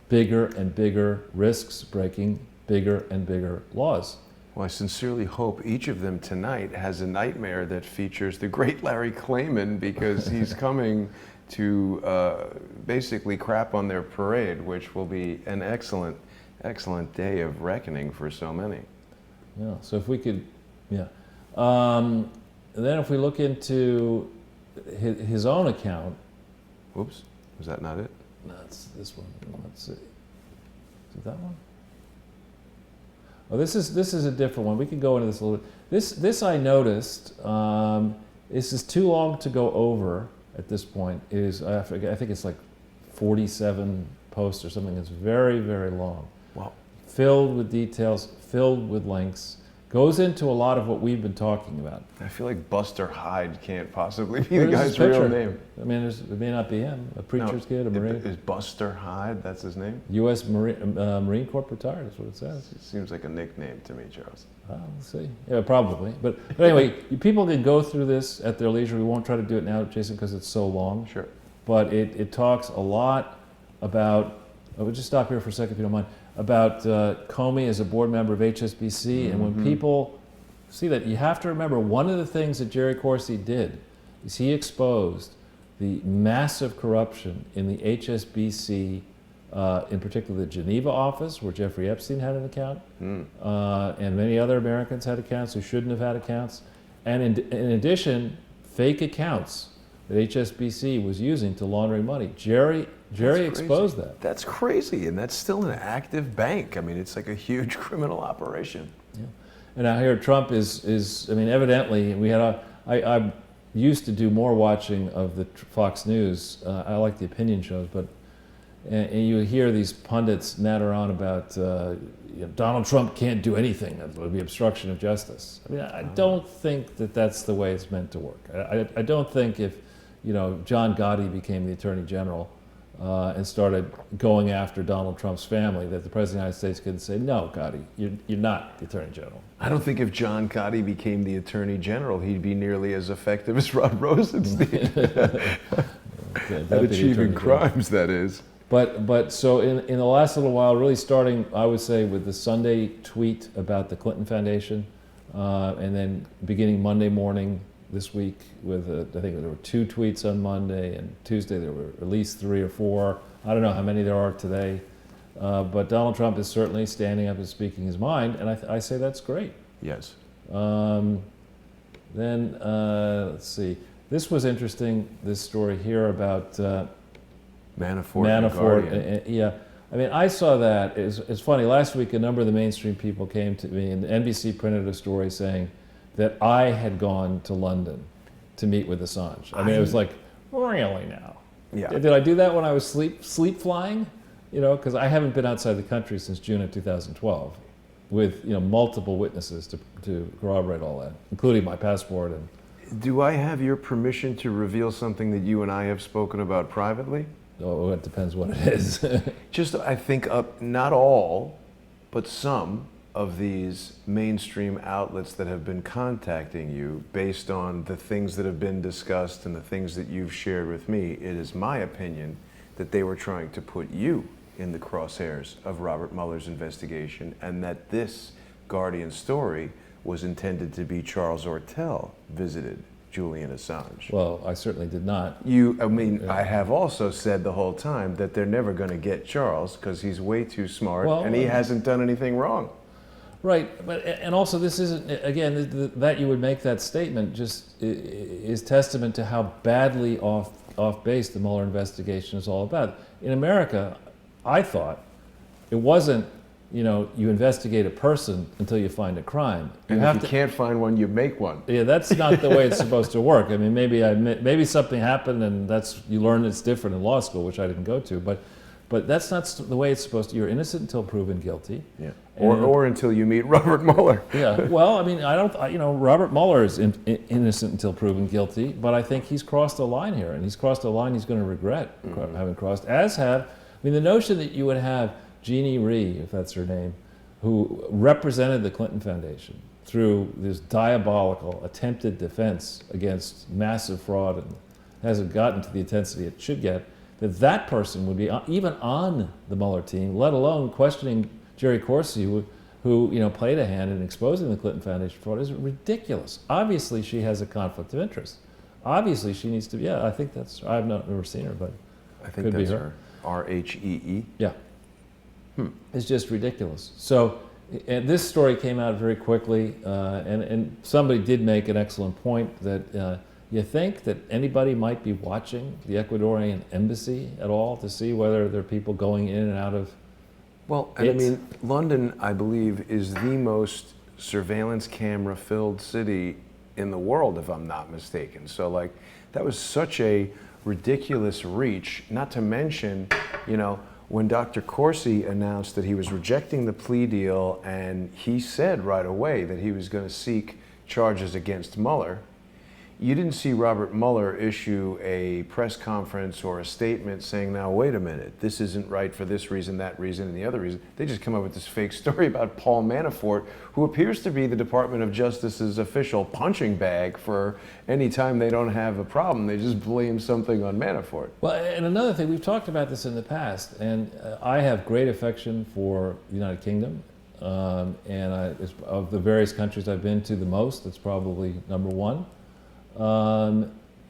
bigger and bigger risks breaking bigger and bigger laws. Well, I sincerely hope each of them tonight has a nightmare that features the great Larry Klayman, because he's coming to basically crap on their parade, which will be an excellent, excellent day of reckoning for so many. Yeah. So if we could, yeah. Then if we look into his own account. Whoops, was that not it? No, it's this one. Let's see. Is it that one? Oh, this is a different one. We can go into this a little bit. This I noticed. This is too long to go over at this point. It is, I think it's like 47 posts or something. It's very, very long. Wow. Filled with details, filled with links. Goes into a lot of what we've been talking about. I feel like Buster Hyde can't possibly be the There's his guy's real picture. name. I mean, it may not be him. A preacher's kid, a Marine. Is Buster Hyde, that's his name? U.S. Marine Corps retired, is what it says. It seems like a nickname to me, Charles. We'll see. Yeah, probably. But anyway, people can go through this at their leisure. We won't try to do it now, Jason, because it's so long. Sure. But it talks a lot about, we'll just stop here for a second if you don't mind, about Comey as a board member of HSBC. And when people see that, you have to remember one of the things that Jerry Corsi did is he exposed the massive corruption in the HSBC, in particular the Geneva office, where Jeffrey Epstein had an account, and many other Americans had accounts who shouldn't have had accounts. And in addition, fake accounts that HSBC was using to laundering money. Jerry exposed that. That's crazy, and that's still an active bank. I mean, it's like a huge criminal operation. Yeah. And now here Trump is I mean, evidently, I used to do more watching of the Fox News. I like the opinion shows, but and you hear these pundits natter on about Donald Trump can't do anything. It would be obstruction of justice. I mean, I don't think that that's the way it's meant to work. I don't think if John Gotti became the Attorney General and started going after Donald Trump's family, that the President of the United States could say, no, Gotti, you're not the Attorney General. I don't think if John Gotti became the Attorney General, he'd be nearly as effective as Rod Rosenstein at achieving crimes, that is. But so in the last little while, really starting, I would say, with the Sunday tweet about the Clinton Foundation, and then beginning Monday morning this week with, I think there were 2 tweets on Monday, and Tuesday there were at least 3 or 4. I don't know how many there are today. But Donald Trump is certainly standing up and speaking his mind, and I say that's great. Yes. Then, let's see. This was interesting, this story here about Manafort. Yeah. I mean, I saw that. It's funny. Last week, a number of the mainstream people came to me, and NBC printed a story saying that I had gone to London to meet with Assange. I mean, it was like, really now? Yeah. Did I do that when I was sleep flying? Because I haven't been outside the country since June of 2012, with multiple witnesses to corroborate all that, including my passport. And do I have your permission to reveal something that you and I have spoken about privately? oh, it depends what it is. Just, I think, not all, but some of these mainstream outlets that have been contacting you based on the things that have been discussed and the things that you've shared with me, it is my opinion that they were trying to put you in the crosshairs of Robert Mueller's investigation, and that this Guardian story was intended to be Charles Ortel visited Julian Assange. Well, I certainly did not. I have also said the whole time that they're never going to get Charles because he's way too smart and he hasn't done anything wrong. Right, and also this isn't, again, that you would make that statement just is testament to how badly off base the Mueller investigation is all about. In America, I thought it wasn't, you investigate a person until you find a crime. And if you can't find one, you make one. Yeah, that's not the way it's supposed to work. I mean, maybe something happened and you learn it's different in law school, which I didn't go to, but that's not the way it's supposed to. You're innocent until proven guilty. Yeah. Or until you meet Robert Mueller. Yeah. Well, I mean, Robert Mueller is innocent until proven guilty, but I think he's crossed a line here, and he's crossed a line he's going to regret having crossed. The notion that you would have Jeannie Rhee, if that's her name, who represented the Clinton Foundation through this diabolical attempted defense against massive fraud and hasn't gotten to the intensity it should get, that person would be even on the Mueller team, let alone questioning Jerry Corsi, who, you know, played a hand in exposing the Clinton Foundation fraud is ridiculous. Obviously, she has a conflict of interest. Obviously, she needs to be, yeah, I think that's, I've never seen her, but I think could be that's her. Rhee. Yeah. It's just ridiculous. So, and this story came out very quickly, and somebody did make an excellent point that you think that anybody might be watching the Ecuadorian embassy at all to see whether there are people going in and out of. Well, and I mean, London, I believe, is the most surveillance camera filled city in the world, if I'm not mistaken. So, like, that was such a ridiculous reach, not to mention, you know, when Dr. Corsi announced that he was rejecting the plea deal, and he said right away that he was going to seek charges against Mueller, you didn't see Robert Mueller issue a press conference or a statement saying, now, wait a minute, this isn't right for this reason, that reason, and the other reason. They just come up with this fake story about Paul Manafort, who appears to be the Department of Justice's official punching bag for any time they don't have a problem. They just blame something on Manafort. Well, and another thing, we've talked about this in the past, and I have great affection for the United Kingdom. It's, of the various countries I've been to the most, it's probably number one.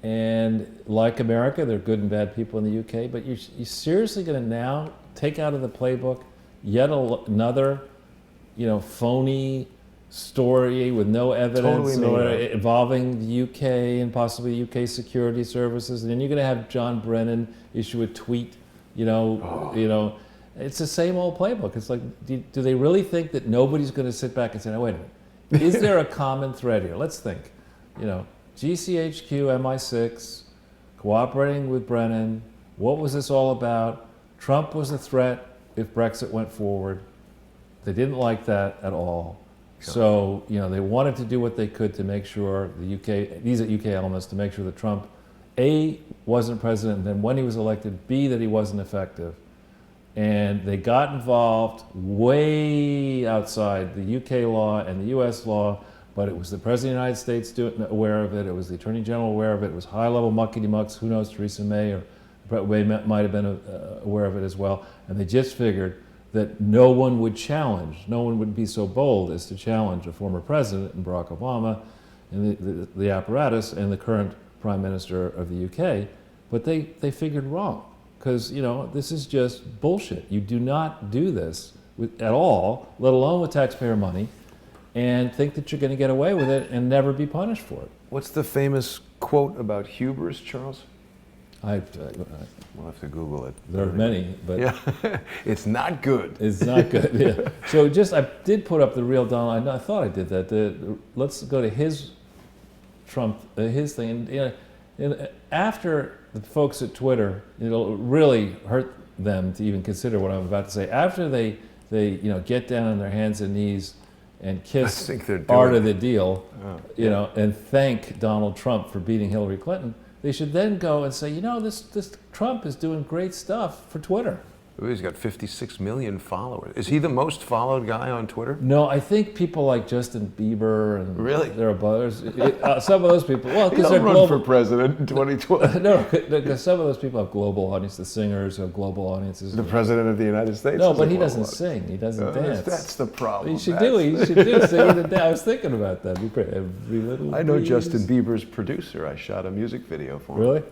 And like America, there are good and bad people in the UK, but you're seriously going to now take out of the playbook yet another, you know, phony story with no evidence involving the UK and possibly UK security services, and then you're going to have John Brennan issue a tweet, you know, it's the same old playbook. It's like, do they really think that nobody's going to sit back and say, no, wait a minute, is there a common thread here? Let's think, you know. GCHQ, MI6, cooperating with Brennan. What was this all about? Trump was a threat if Brexit went forward. They didn't like that at all. Sure. So, you know, they wanted to do what they could to make sure the UK, these are UK elements, to make sure that Trump, A, wasn't president, and then when he was elected, B, that he wasn't effective. And they got involved way outside the UK law and the US law, but it was the President of the United States aware of it, it was the Attorney General aware of it, it was high-level muckety-mucks, who knows, Theresa May or May might have been aware of it as well, and they just figured that no one would challenge, no one would be so bold as to challenge a former president, and Barack Obama, and the apparatus, and the current Prime Minister of the UK, but they figured wrong, because, you know, this is just bullshit. You do not do this at all, let alone with taxpayer money, and think that you're going to get away with it and never be punished for it. What's the famous quote about hubris, Charles? We'll have to Google it. There are many, but yeah, it's not good. It's not good. Yeah. So I did put up the real Donald. I thought I did that. Let's go to his Trump, his thing. And, you know, after the folks at Twitter, it'll really hurt them to even consider what I'm about to say. After they you know, get down on their hands and knees and kiss art of the deal, you know, and thank Donald Trump for beating Hillary Clinton, they should then go and say, you know, this Trump is doing great stuff for Twitter. He's got 56 million followers. Is he the most followed guy on Twitter? No, I think people like Justin Bieber and really, there are others. Some of those people, well, because they're run for president in 2012. No, because some of those people have global audiences. The singers have global audiences. The president of the United States. No, but he doesn't sing. He doesn't dance. That's the problem. He should do singing and dance. I was thinking about that. Every little I know breeze. Justin Bieber's producer. I shot a music video for him. Really?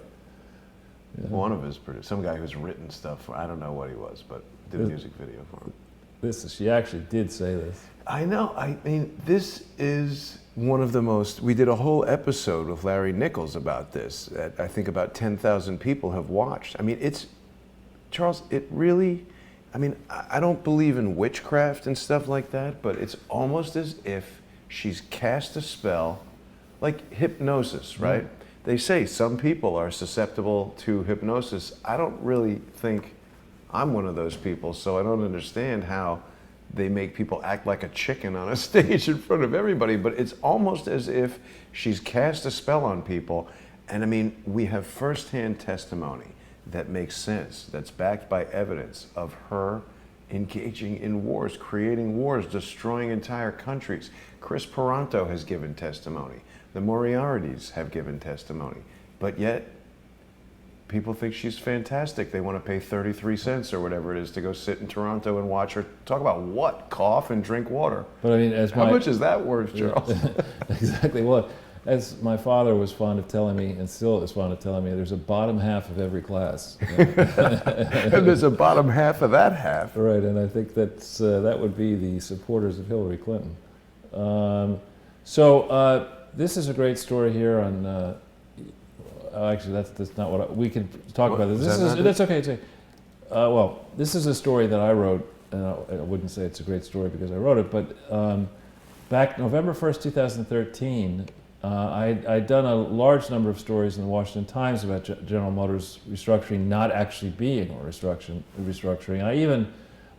Yeah. One of his producers, some guy who's written stuff. I don't know what he was, but did a music video for him. She actually did say this. I know. I mean, this is one of the most. We did a whole episode with Larry Nichols about this. That I think about 10,000 people have watched. I mean, it's Charles. It really. I mean, I don't believe in witchcraft and stuff like that, but it's almost as if she's cast a spell, like hypnosis, right? Mm-hmm. They say some people are susceptible to hypnosis. I don't really think I'm one of those people, so I don't understand how they make people act like a chicken on a stage in front of everybody, but it's almost as if she's cast a spell on people. And I mean, we have firsthand testimony that makes sense, that's backed by evidence of her engaging in wars, creating wars, destroying entire countries. Chris Paranto has given testimony. The Moriartys have given testimony. But yet, people think she's fantastic. They want to pay 33 cents or whatever it is to go sit in Toronto and watch her talk about what? Cough and drink water. But I mean, How much is that worth, Charles? Exactly. Well, as my father was fond of telling me, and still is fond of telling me, there's a bottom half of every class. And there's a bottom half of that half. Right, and I think that would be the supporters of Hillary Clinton. This is a great story here on. Actually, that's not what we can talk about. That's okay. It's okay. Well, this is a story that I wrote, and I wouldn't say it's a great story because I wrote it, but back November 1st, 2013. I'd done a large number of stories in the Washington Times about General Motors restructuring not actually being a restructuring. I even,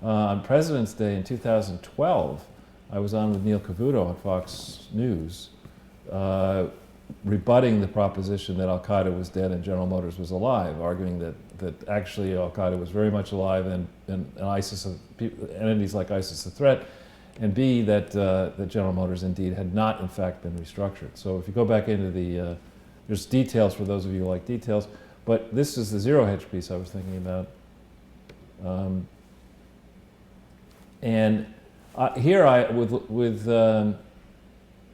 on President's Day in 2012, I was on with Neil Cavuto on Fox News, rebutting the proposition that Al-Qaeda was dead and General Motors was alive, arguing that actually Al-Qaeda was very much alive and ISIS, entities like ISIS a threat, and B, that General Motors indeed had not in fact been restructured. So if you go back into there's details for those of you who like details, but this is the zero hedge piece I was thinking about. Here with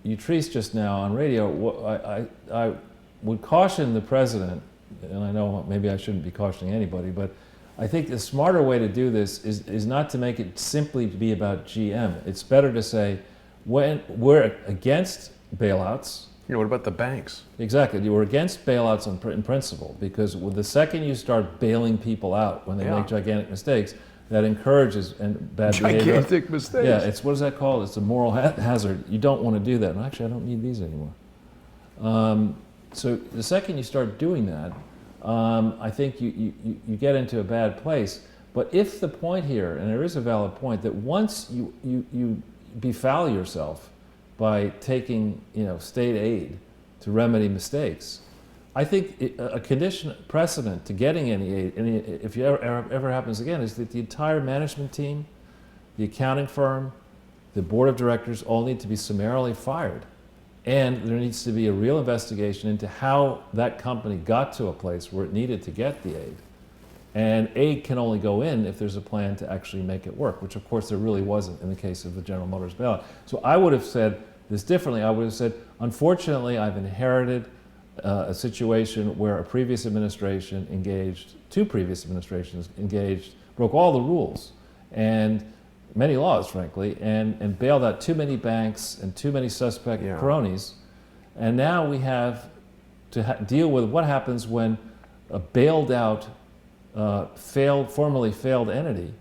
Utrice just now on radio, I would caution the president, and I know maybe I shouldn't be cautioning anybody, but I think the smarter way to do this is not to make it simply be about GM. It's better to say, when we're against bailouts. What about the banks? Exactly, we're against bailouts in principle, because with the second you start bailing people out when they make gigantic mistakes, that encourages bad behavior. Gigantic mistakes. Yeah, what is that called? It's a moral hazard. You don't want to do that. And actually, I don't need these anymore. So the second you start doing that, I think you get into a bad place. But if the point here, and there is a valid point, that once you befoul yourself by taking state aid to remedy mistakes, I think a condition precedent to getting any aid, if it ever happens again, is that the entire management team, the accounting firm, the board of directors all need to be summarily fired. And there needs to be a real investigation into how that company got to a place where it needed to get the aid. And aid can only go in if there's a plan to actually make it work, which of course there really wasn't in the case of the General Motors bailout. So I would have said this differently. I would have said, unfortunately, I've inherited a situation where two previous administrations engaged, broke all the rules and many laws, frankly, and bailed out too many banks and too many suspect cronies. And now we have to deal with what happens when a bailed out, formerly failed entity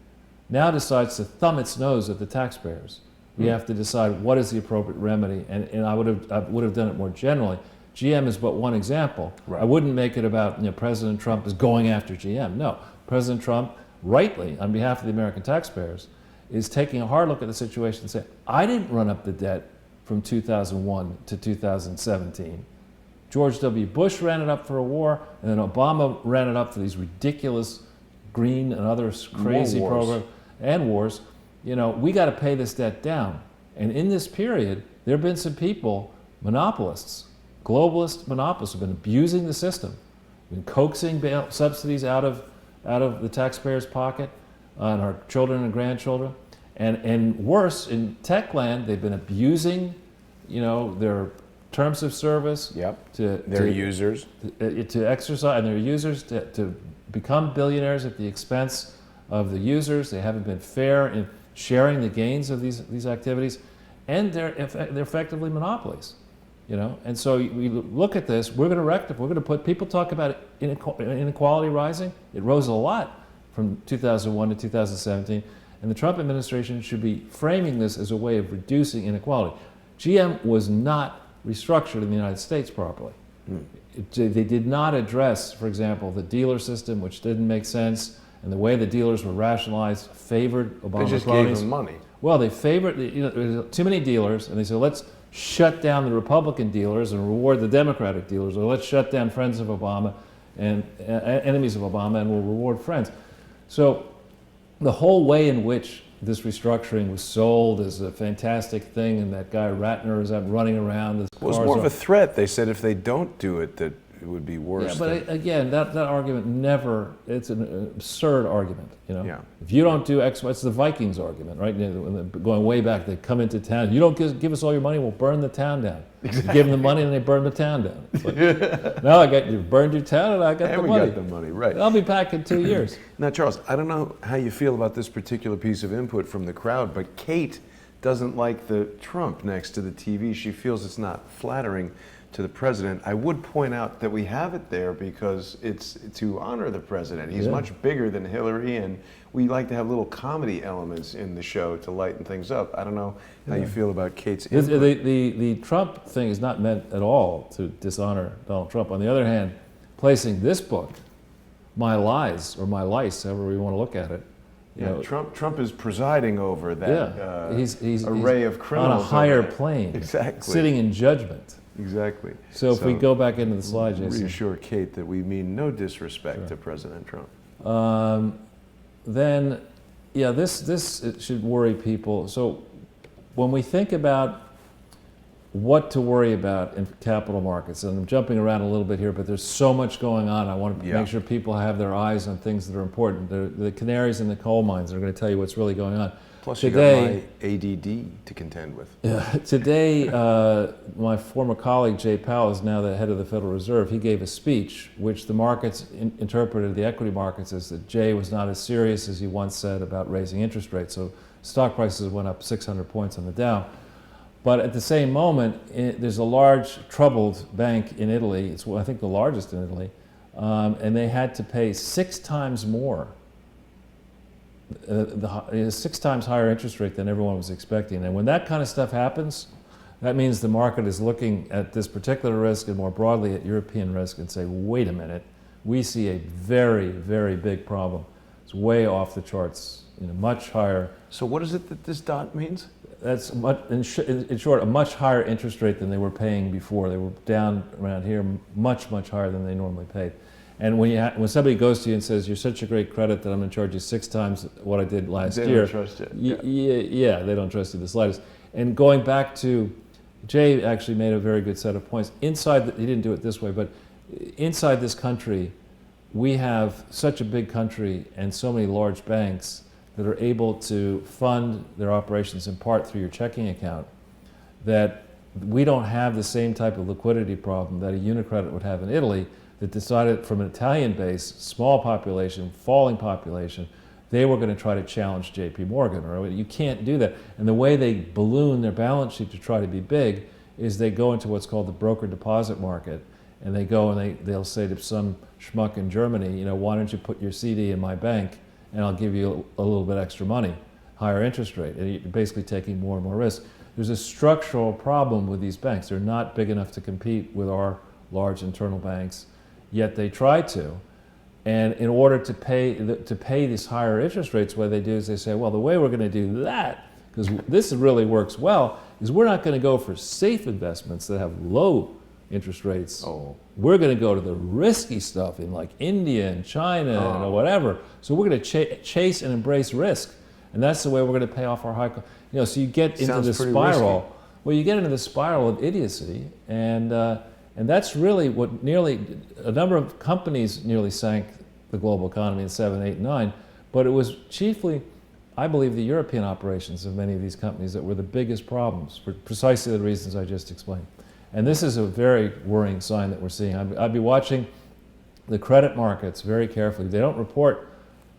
now decides to thumb its nose at the taxpayers. We have to decide what is the appropriate remedy, and I would have done it more generally. GM is but one example. Right. I wouldn't make it about President Trump is going after GM. No, President Trump, rightly, on behalf of the American taxpayers, is taking a hard look at the situation and saying, I didn't run up the debt from 2001 to 2017. George W. Bush ran it up for a war, and then Obama ran it up for these ridiculous green and other crazy programs and wars. We got to pay this debt down. And in this period, there have been some people, monopolists, globalist monopolists, who have been abusing the system, been coaxing subsidies out of the taxpayers' pocket on our children and grandchildren. And worse, in tech land, they've been abusing, their terms of service. Yep. Their users. To exercise, and their users to become billionaires at the expense of the users. They haven't been fair in sharing the gains of these activities, and they're effectively monopolies. And so we look at this. We're going to rectify. We're going to put. People talk about inequality rising. It rose a lot from 2001 to 2017, and the Trump administration should be framing this as a way of reducing inequality. GM was not restructured in the United States properly. They did not address, for example, the dealer system, which didn't make sense, and the way the dealers were rationalized favored Obama. They just cronies. gave them money. Well, they favored, there's too many dealers, and they said, let's shut down the Republican dealers and reward the Democratic dealers, or let's shut down friends of Obama and enemies of Obama, and we'll reward friends. So the whole way in which this restructuring was sold as a fantastic thing, and that guy Ratner is out running around. It was more of a threat. They said if they don't do it, that it would be worse. Yeah, but again, that argument never, it's an absurd argument, you know? Yeah. If you don't do X, it's the Vikings argument, right? You know, when going way back, they come into town, you don't give us all your money, we'll burn the town down. Exactly. You give them the money and they burn the town down. It's like, no, you burned your town and I got the money. We got the money, right. I'll be back in 2 years. Now, Charles, I don't know how you feel about this particular piece of input from the crowd, but Kate doesn't like the Trump next to the TV. She feels it's not flattering to the president. I would point out that we have it there because it's to honor the president. He's much bigger than Hillary, and we like to have little comedy elements in the show to lighten things up. I don't know how you feel about Kate's input. The Trump thing is not meant at all to dishonor Donald Trump. On the other hand, placing this book, My Lies, or My Lice, however we want to look at it, you know, Trump is presiding over that he's array of criminals on a higher plane, exactly, sitting in judgment. Exactly. So if we go back into the slide, Jason. Reassure Kate that we mean no disrespect to President Trump. Then, yeah, this should worry people. So when we think about what to worry about in capital markets, and I'm jumping around a little bit here, but there's so much going on. I want to make sure people have their eyes on things that are important. The canaries in the coal mines are going to tell you what's really going on. Plus, today, you got my ADD to contend with. Yeah, today, my former colleague Jay Powell is now the head of the Federal Reserve. He gave a speech which the markets interpreted, the equity markets, as that Jay was not as serious as he once said about raising interest rates. So stock prices went up 600 points on the Dow. But at the same moment, there's a large troubled bank in Italy. It's, I think, the largest in Italy, and they had to pay 6 times more. 6 times higher interest rate than everyone was expecting. And when that kind of stuff happens, that means the market is looking at this particular risk and more broadly at European risk and say, wait a minute, we see a very, very big problem. It's way off the charts, you know, much higher. So what is it that this dot means? That's in short, a much higher interest rate than they were paying before. They were down around here, much, much higher than they normally paid. And when somebody goes to you and says, you're such a great credit that I'm going to charge you 6 times what I did last year. They don't trust it. Yeah, they don't trust you the slightest. And going back to, Jay actually made a very good set of points. He didn't do it this way, but inside this country, we have such a big country and so many large banks that are able to fund their operations in part through your checking account, that we don't have the same type of liquidity problem that a Unicredit would have in Italy, that decided from an Italian base, small population, falling population, they were going to try to challenge JP Morgan. Or you can't do that. And the way they balloon their balance sheet to try to be big is they go into what's called the broker deposit market, and they go and they'll say to some schmuck in Germany, you know, why don't you put your CD in my bank and I'll give you a little bit extra money, higher interest rate. And you're basically taking more and more risk. There's a structural problem with these banks. They're not big enough to compete with our large internal banks, yet they try to. And in order to pay these higher interest rates, what they do is they say, well, the way we're going to do that, because this really works well, is we're not going to go for safe investments that have low interest rates. We're going to go to the risky stuff in like India and China or whatever. So we're going to chase and embrace risk. And that's the way we're going to pay off our high cost. You know, so you get into the spiral. Risky. Well, you get into the spiral of idiocy, and that's really what a number of companies nearly sank the global economy in 7, 8, 9. But it was chiefly, I believe, the European operations of many of these companies that were the biggest problems for precisely the reasons I just explained. And this is a very worrying sign that we're seeing. I'd be watching the credit markets very carefully. They don't report,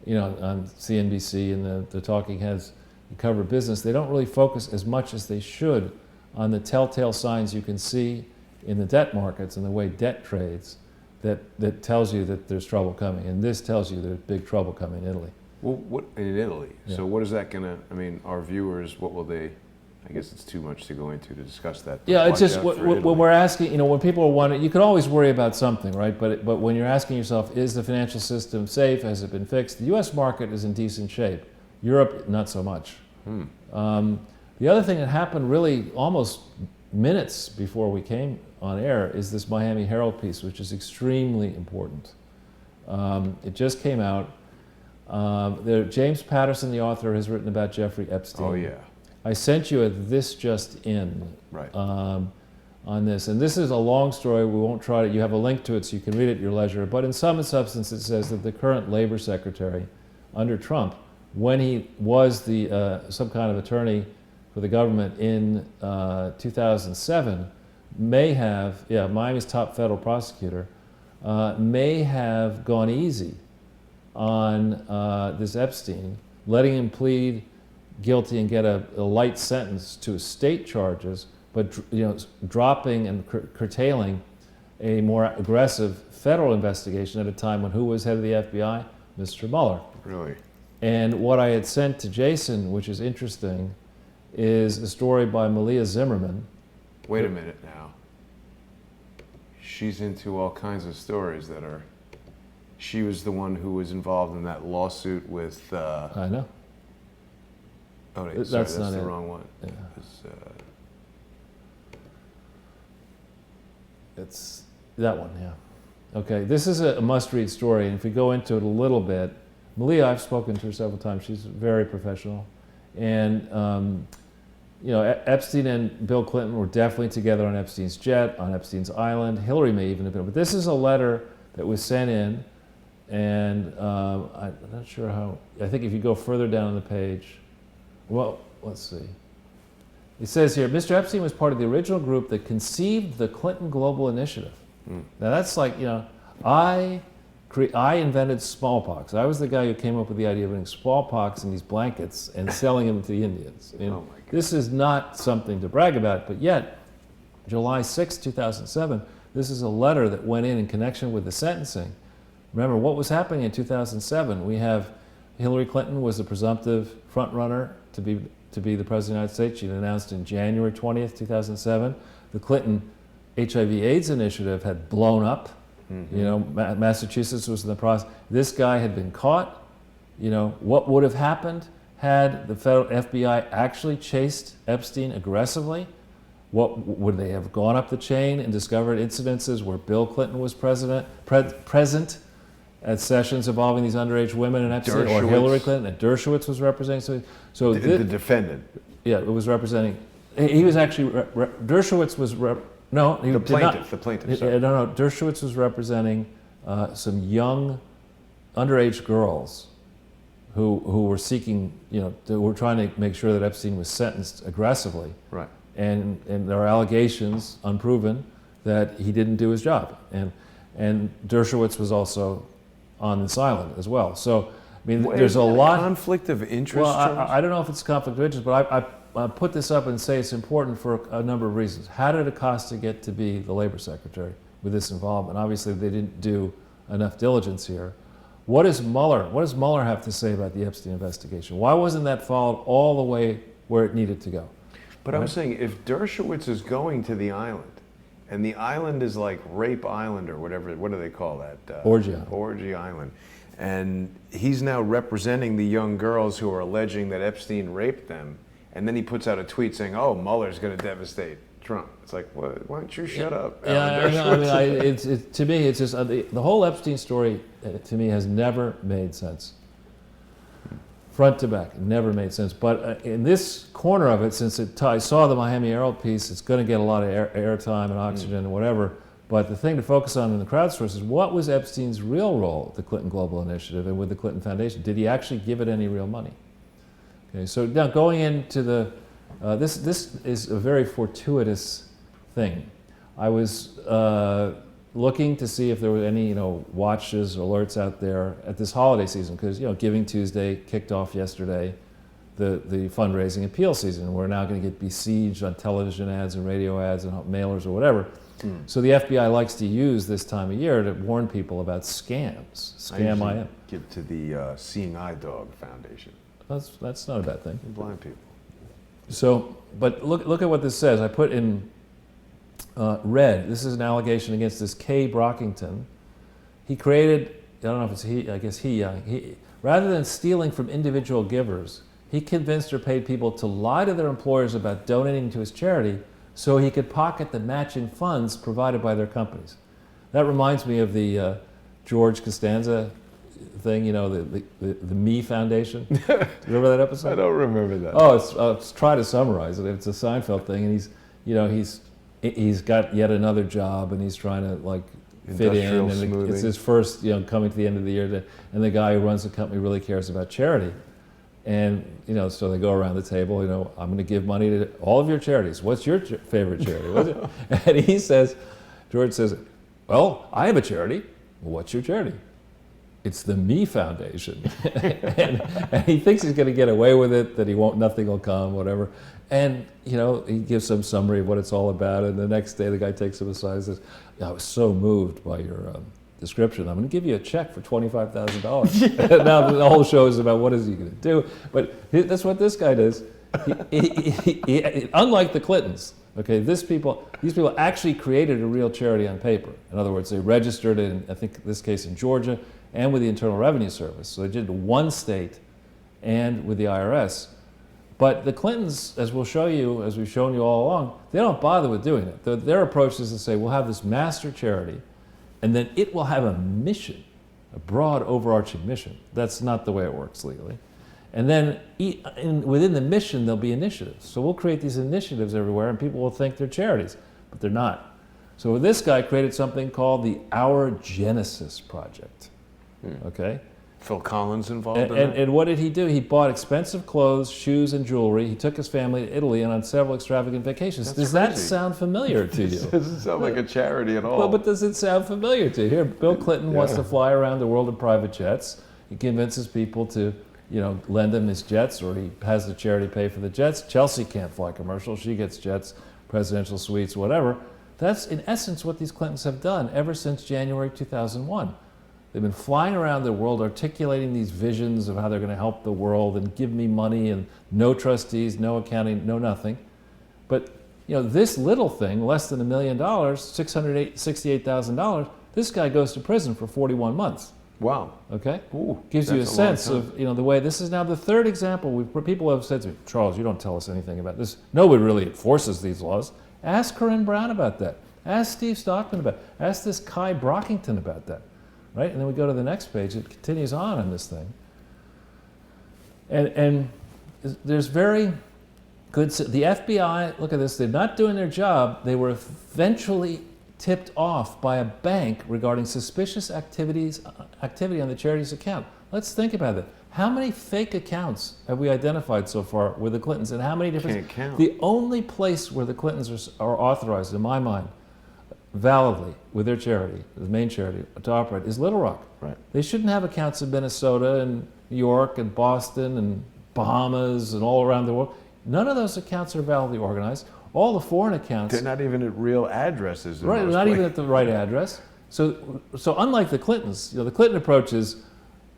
you know, on CNBC and the talking heads who cover business. They don't really focus as much as they should on the telltale signs you can see in the debt markets and the way debt trades that tells you that there's trouble coming. And this tells you there's big trouble coming in Italy. Well, what in Italy? Yeah. So what is that going to, I mean, our viewers, what will they, I guess it's too much to go into to discuss that. Yeah, it's just when we're asking, you know, when people are wondering, you can always worry about something, right? But when you're asking yourself, is the financial system safe? Has it been fixed? The U.S. market is in decent shape. Europe, not so much. The other thing that happened really almost minutes before we came on air is this Miami Herald piece, which is extremely important. It just came out. James Patterson, the author, has written about Jeffrey Epstein. Oh, yeah. I sent you a This Just In. Right. on this. And this is a long story. We won't try to, you have a link to it so you can read it at your leisure. But in sum and substance, it says that the current labor secretary under Trump, when he was the some kind of attorney for the government in 2007, may have, Miami's top federal prosecutor, may have gone easy on this Epstein, letting him plead guilty and get a light sentence to state charges, but dropping and curtailing a more aggressive federal investigation at a time when who was head of the FBI? Mr. Mueller. Really? And what I had sent to Jason, which is interesting, is a story by Malia Zimmerman. Wait a minute now. She's into all kinds of stories that are... She was the one who was involved in that lawsuit with... I know. Oh, wait, That's sorry, not that's the it. wrong one. Yeah. It's, It's that one, yeah. Okay, this is a must-read story, and if we go into it a little bit, Malia, I've spoken to her several times. She's very professional, and Epstein and Bill Clinton were definitely together on Epstein's jet, on Epstein's island. Hillary may even have been, but this is a letter that was sent in, and I'm not sure how. I think if you go further down on the page, well, let's see. It says here, Mr. Epstein was part of the original group that conceived the Clinton Global Initiative. Now that's like, I invented smallpox. I was the guy who came up with the idea of putting smallpox in these blankets and selling them to the Indians. I mean, Oh my God. this is not something to brag about, but yet, July 6, 2007, this is a letter that went in connection with the sentencing. Remember, what was happening in 2007? We have Hillary Clinton was the presumptive front runner to be the President of the United States. She'd announced in January 20th, 2007. The Clinton HIV/AIDS initiative had blown up. Massachusetts was in the process. This guy had been caught. What would have happened had the federal FBI actually chased Epstein aggressively? What would they have gone up the chain and discovered incidences where Bill Clinton was present at sessions involving these underage women and Epstein, or Hillary Clinton, and Dershowitz was representing? So the defendant. Yeah, it was representing. He was actually Dershowitz was. No, he The did not. plaintiff. The plaintiff. Sorry. No. Dershowitz was representing some young, underage girls who were seeking, who were trying to make sure that Epstein was sentenced aggressively. Right. And there are allegations, unproven, that he didn't do his job. And Dershowitz was also on this island as well. So, I mean, there's a lot. Conflict of interest. Well, Charles? I don't know if it's conflict of interest, but I put this up and say it's important for a number of reasons. How did Acosta get to be the labor secretary with this involvement? Obviously, they didn't do enough diligence here. What does Mueller have to say about the Epstein investigation? Why wasn't that followed all the way where it needed to go? But I'm saying, if Dershowitz is going to the island, and the island is like Rape Island or whatever, what do they call that? Orgy Island. Orgy Island. And he's now representing the young girls who are alleging that Epstein raped them. And then he puts out a tweet saying, "Oh, Mueller's going to devastate Trump." It's like, what? Why don't you shut up? Yeah, to me, it's just the whole Epstein story. To me, has never made sense. Front to back, it never made sense. But in this corner of it, since I saw the Miami Herald piece, it's going to get a lot of airtime and oxygen and whatever. But the thing to focus on in the crowdsource is, what was Epstein's real role at the Clinton Global Initiative and with the Clinton Foundation? Did he actually give it any real money? Okay, so now going into the, this is a very fortuitous thing. I was looking to see if there were any watches, alerts out there at this holiday season, because Giving Tuesday kicked off yesterday, the fundraising appeal season. We're now going to get besieged on television ads and radio ads and mailers or whatever. So the FBI likes to use this time of year to warn people about scams. Scam IM. Give to the Seeing Eye Dog Foundation. That's not a bad thing. Blind people. So, but look at what this says. I put in red. This is an allegation against this Kay Brockington. He created, I don't know if it's he, I guess he, rather than stealing from individual givers, he convinced or paid people to lie to their employers about donating to his charity so he could pocket the matching funds provided by their companies. That reminds me of the George Costanza thing, the Me Foundation. Do you remember that episode? I don't remember that. Oh, let's try to summarize it. It's a Seinfeld thing, and he's got yet another job and he's trying to like fit in, Industrial and smoothing. it's his first, coming to the end of the year, and the guy who runs the company really cares about charity. And, so they go around the table, I'm going to give money to all of your charities. What's your favorite charity? What's it? And he says, George says, well, I have a charity. Well, what's your charity? It's the Me Foundation. and he thinks he's going to get away with it, that nothing will come, whatever. And, he gives some summary of what it's all about. And the next day the guy takes him aside and says, I was so moved by your description. I'm going to give you a check for $25,000. Now the whole show is about what is he going to do. But that's what this guy does. Unlike the Clintons, okay, these people actually created a real charity on paper. In other words, they registered it in, I think in this case in Georgia, and with the Internal Revenue Service. So they did it in one state and with the IRS. But the Clintons, as we'll show you, as we've shown you all along, they don't bother with doing it. Their approach is to say, we'll have this master charity, and then it will have a mission, a broad overarching mission. That's not the way it works legally. And then within the mission, there'll be initiatives. So we'll create these initiatives everywhere, and people will think they're charities, but they're not. So this guy created something called the Our Genesis Project. Okay? Phil Collins involved in that? And what did he do? He bought expensive clothes, shoes, and jewelry. He took his family to Italy and on several extravagant vacations. That's Does that crazy. sound familiar to you? It doesn't sound like a charity at all. Well, but does it sound familiar to you? Here, Bill Clinton wants to fly around the world in private jets. He convinces people to, lend him his jets, or he has the charity pay for the jets. Chelsea can't fly commercial. She gets jets, presidential suites, whatever. That's, in essence, what these Clintons have done ever since January 2001. They've been flying around the world articulating these visions of how they're going to help the world and give me money and no trustees, no accounting, no nothing. But this little thing, less than $1 million, $668,000, this guy goes to prison for 41 months. Wow. Okay? Ooh, Gives you a that's a long sense time. of the way. This is now the third example. People have said to me, Charles, you don't tell us anything about this. Nobody really enforces these laws. Ask Corinne Brown about that. Ask Steve Stockman about it. Ask this Kai Brockington about that. Right? And then we go to the next page. It continues on this thing. And there's very good... The FBI, look at this, they're not doing their job. They were eventually tipped off by a bank regarding suspicious activity on the charity's account. Let's think about it. How many fake accounts have we identified so far with the Clintons, and how many different... Can't count. The only place where the Clintons are authorized, in my mind, validly with their charity, the main charity, to operate is Little Rock. Right. They shouldn't have accounts in Minnesota and New York and Boston and Bahamas and all around the world. None of those accounts are validly organized. All the foreign accounts... They're not even at real addresses. In Right, most not even places. at the right address. So unlike the Clintons, the Clinton approach is,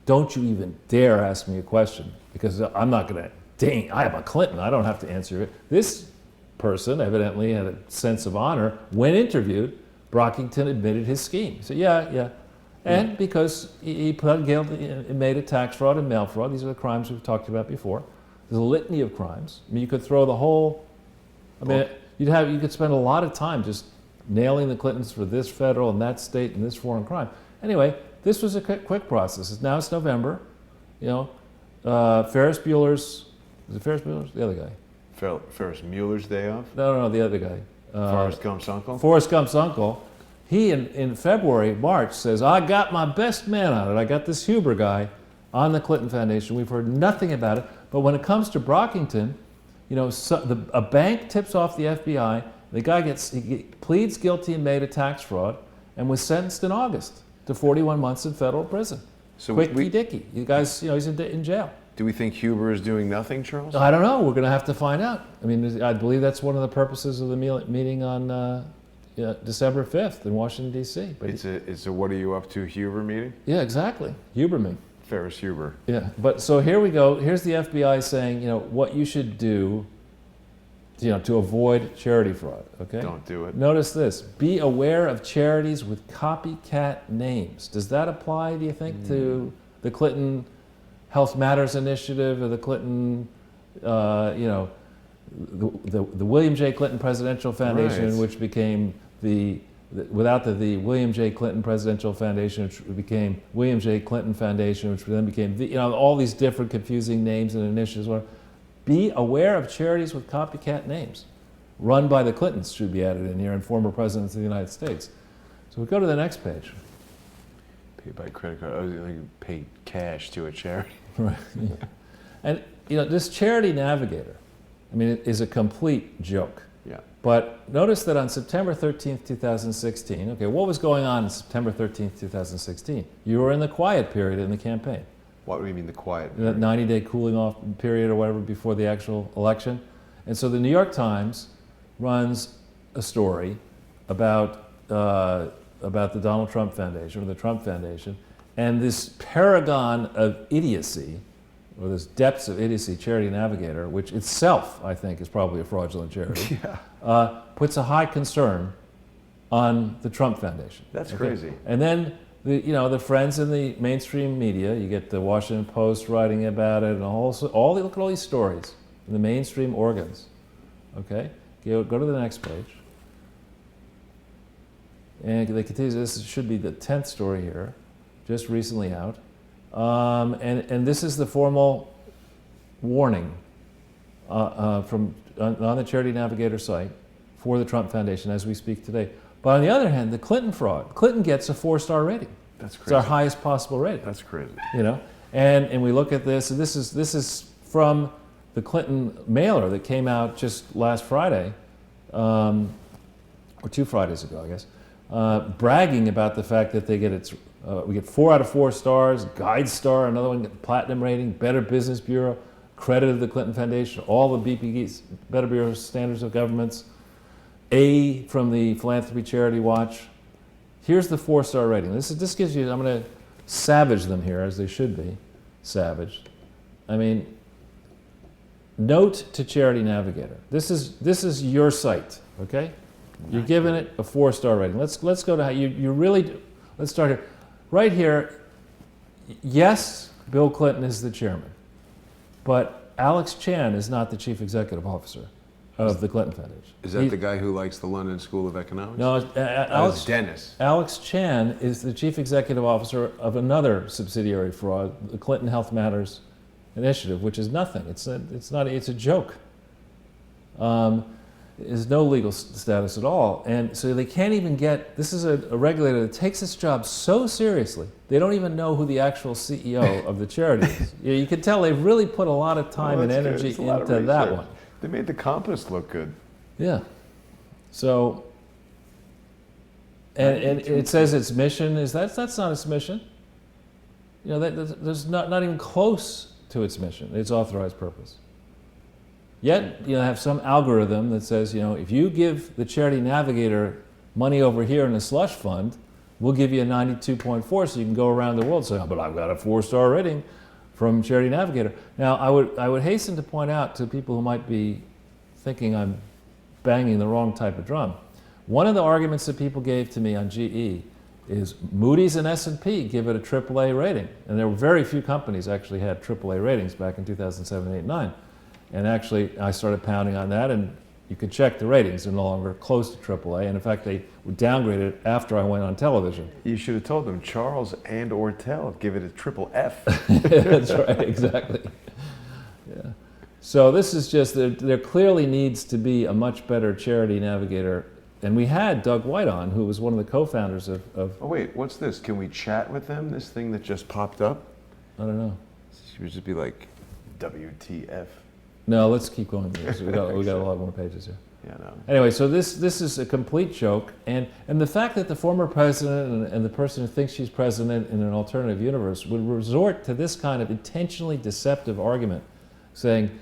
don't you even dare ask me a question, because I'm not going to, dang, I am a Clinton, I don't have to answer it. This person evidently had a sense of honor. When interviewed, Brockington admitted his scheme. So yeah. And because he pled guilty and made a tax fraud and mail fraud, these are the crimes we've talked about before. There's a litany of crimes. I mean, you could throw the whole, you could spend a lot of time just nailing the Clintons for this federal and that state and this foreign crime. Anyway, this was a quick process. Now it's November. Ferris Bueller's, is it Ferris Bueller's? The other guy. Ferris Mueller's day off? No, the other guy. Forrest Gump's uncle? Forrest Gump's uncle. He, in February, March, says, I got my best man on it. I got this Huber guy on the Clinton Foundation. We've heard nothing about it. But when it comes to Brockington, a bank tips off the FBI. The guy he pleads guilty and made a tax fraud and was sentenced in August to 41 months in federal prison. So Quickie Dicky. You guys, he's in jail. Do we think Huber is doing nothing, Charles? I don't know. We're going to have to find out. I mean, I believe that's one of the purposes of the meeting on December 5th in Washington, D.C. But It's a what are you up to Huber meeting? yeah, exactly. Huberman. Ferris Huber. Yeah. But so here we go. Here's the FBI saying, what you should do, to avoid charity fraud. Okay. Don't do it. Notice this. Be aware of charities with copycat names. Does that apply, do you think, to the Clinton Health Matters Initiative or the Clinton, the William J. Clinton Presidential Foundation, Right. which became without the William J. Clinton Presidential Foundation, which became William J. Clinton Foundation, which then became all these different confusing names and initiatives. Be aware of charities with copycat names. run by the Clintons should be added in here, and former presidents of the United States. So we go to the next page. Pay by credit card. I was going to pay cash to a charity. Right. And this Charity Navigator, I mean, it is a complete joke. Yeah. But notice that on September 13th, 2016, okay, what was going on September 13th, 2016? You were in the quiet period in the campaign. What do you mean the quiet? That 90-day cooling off period or whatever before the actual election. And so the New York Times runs a story about the Donald Trump Foundation, or the Trump Foundation, and this paragon of idiocy, or this depths of idiocy, Charity Navigator, which itself, I think, is probably a fraudulent charity, puts a high concern on the Trump Foundation. That's crazy. And then the friends in the mainstream media, you get the Washington Post writing about it, and look at all these stories in the mainstream organs. Okay, go to the next page. And they continue. This should be the 10th story here, just recently out. And this is the formal warning on the Charity Navigator site for the Trump Foundation as we speak today. But on the other hand, the Clinton fraud. Clinton gets a 4-star rating. That's crazy. It's our highest possible rating. That's crazy. And we look at this, and this is from the Clinton mailer that came out just last Friday, or 2 Fridays ago, I guess, bragging about the fact that they get we get 4 out of 4 stars, Guide Star, another one, platinum rating, Better Business Bureau, credit of the Clinton Foundation, all the BPG's, Better Bureau Standards of Governments, A from the Philanthropy Charity Watch. Here's the 4-star rating. This gives you, I'm going to savage them here, as they should be savaged. I mean, note to Charity Navigator. This is your site, okay? You're giving it a 4-star rating. Let's go to how you really do. Let's start here. Right here, yes, Bill Clinton is the chairman, but Alex Chan is not the chief executive officer of the Clinton Foundation. Is that the guy who likes the London School of Economics? No, Alex Dennis. Alex Chan is the chief executive officer of another subsidiary fraud, the Clinton Health Matters Initiative, which is nothing. It's a joke. Is no legal status at all. And so they can't even get, this is a regulator that takes its job so seriously, they don't even know who the actual CEO of the charity is. You can tell they've really put a lot of time and energy into that one. They made the compass look good. Yeah. So, and it says its mission is, that's not its mission. There's not even close to its mission, its authorized purpose. Yet, have some algorithm that says, if you give the Charity Navigator money over here in a slush fund, we'll give you a 92.4 so you can go around the world and say, oh, but I've got a 4-star rating from Charity Navigator. Now, I would hasten to point out to people who might be thinking I'm banging the wrong type of drum. One of the arguments that people gave to me on GE is Moody's and S&P give it a AAA rating. And there were very few companies actually had AAA ratings back in 2007, 8, 9. And actually, I started pounding on that, and you can check the ratings. They're no longer close to AAA. And in fact, they were downgraded after I went on television. You should have told them Charles and Ortel give it a triple F. That's right, exactly. Yeah. So this is just, there clearly needs to be a much better Charity Navigator. And we had Doug White on, who was one of the co-founders of Oh, wait, what's this? Can we chat with them? This thing that just popped up? I don't know. She would just be like, WTF. No, let's keep going. We got a lot more pages here. Yeah, no. Anyway, so this is a complete joke, and the fact that the former president and the person who thinks she's president in an alternative universe would resort to this kind of intentionally deceptive argument, saying,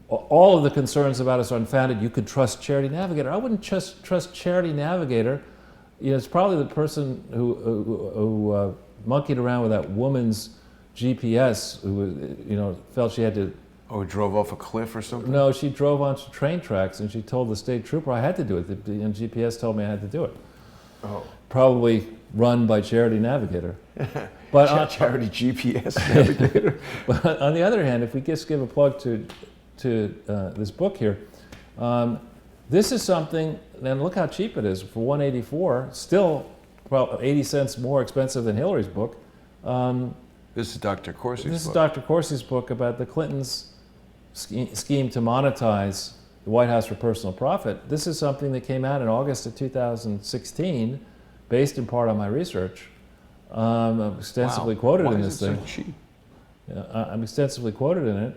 all of the concerns about us are unfounded. You could trust Charity Navigator. I wouldn't trust Charity Navigator. It's probably the person who monkeyed around with that woman's GPS, who felt she had to. Oh, drove off a cliff or something? No, she drove onto train tracks and she told the state trooper I had to do it. And GPS told me I had to do it. Oh. Probably run by Charity Navigator. But Charity GPS Navigator. But on the other hand, if we just give a plug to this book here, this is something, and look how cheap it is for $184, still 80 cents more expensive than Hillary's book. This is Dr. Corsi's book. This is Dr. Corsi's book about the Clintons' scheme to monetize the White House for personal profit. This is something that came out in August of 2016, based in part on my research. I'm extensively quoted Why in is this it thing. so cheap? Yeah, I'm extensively quoted in it,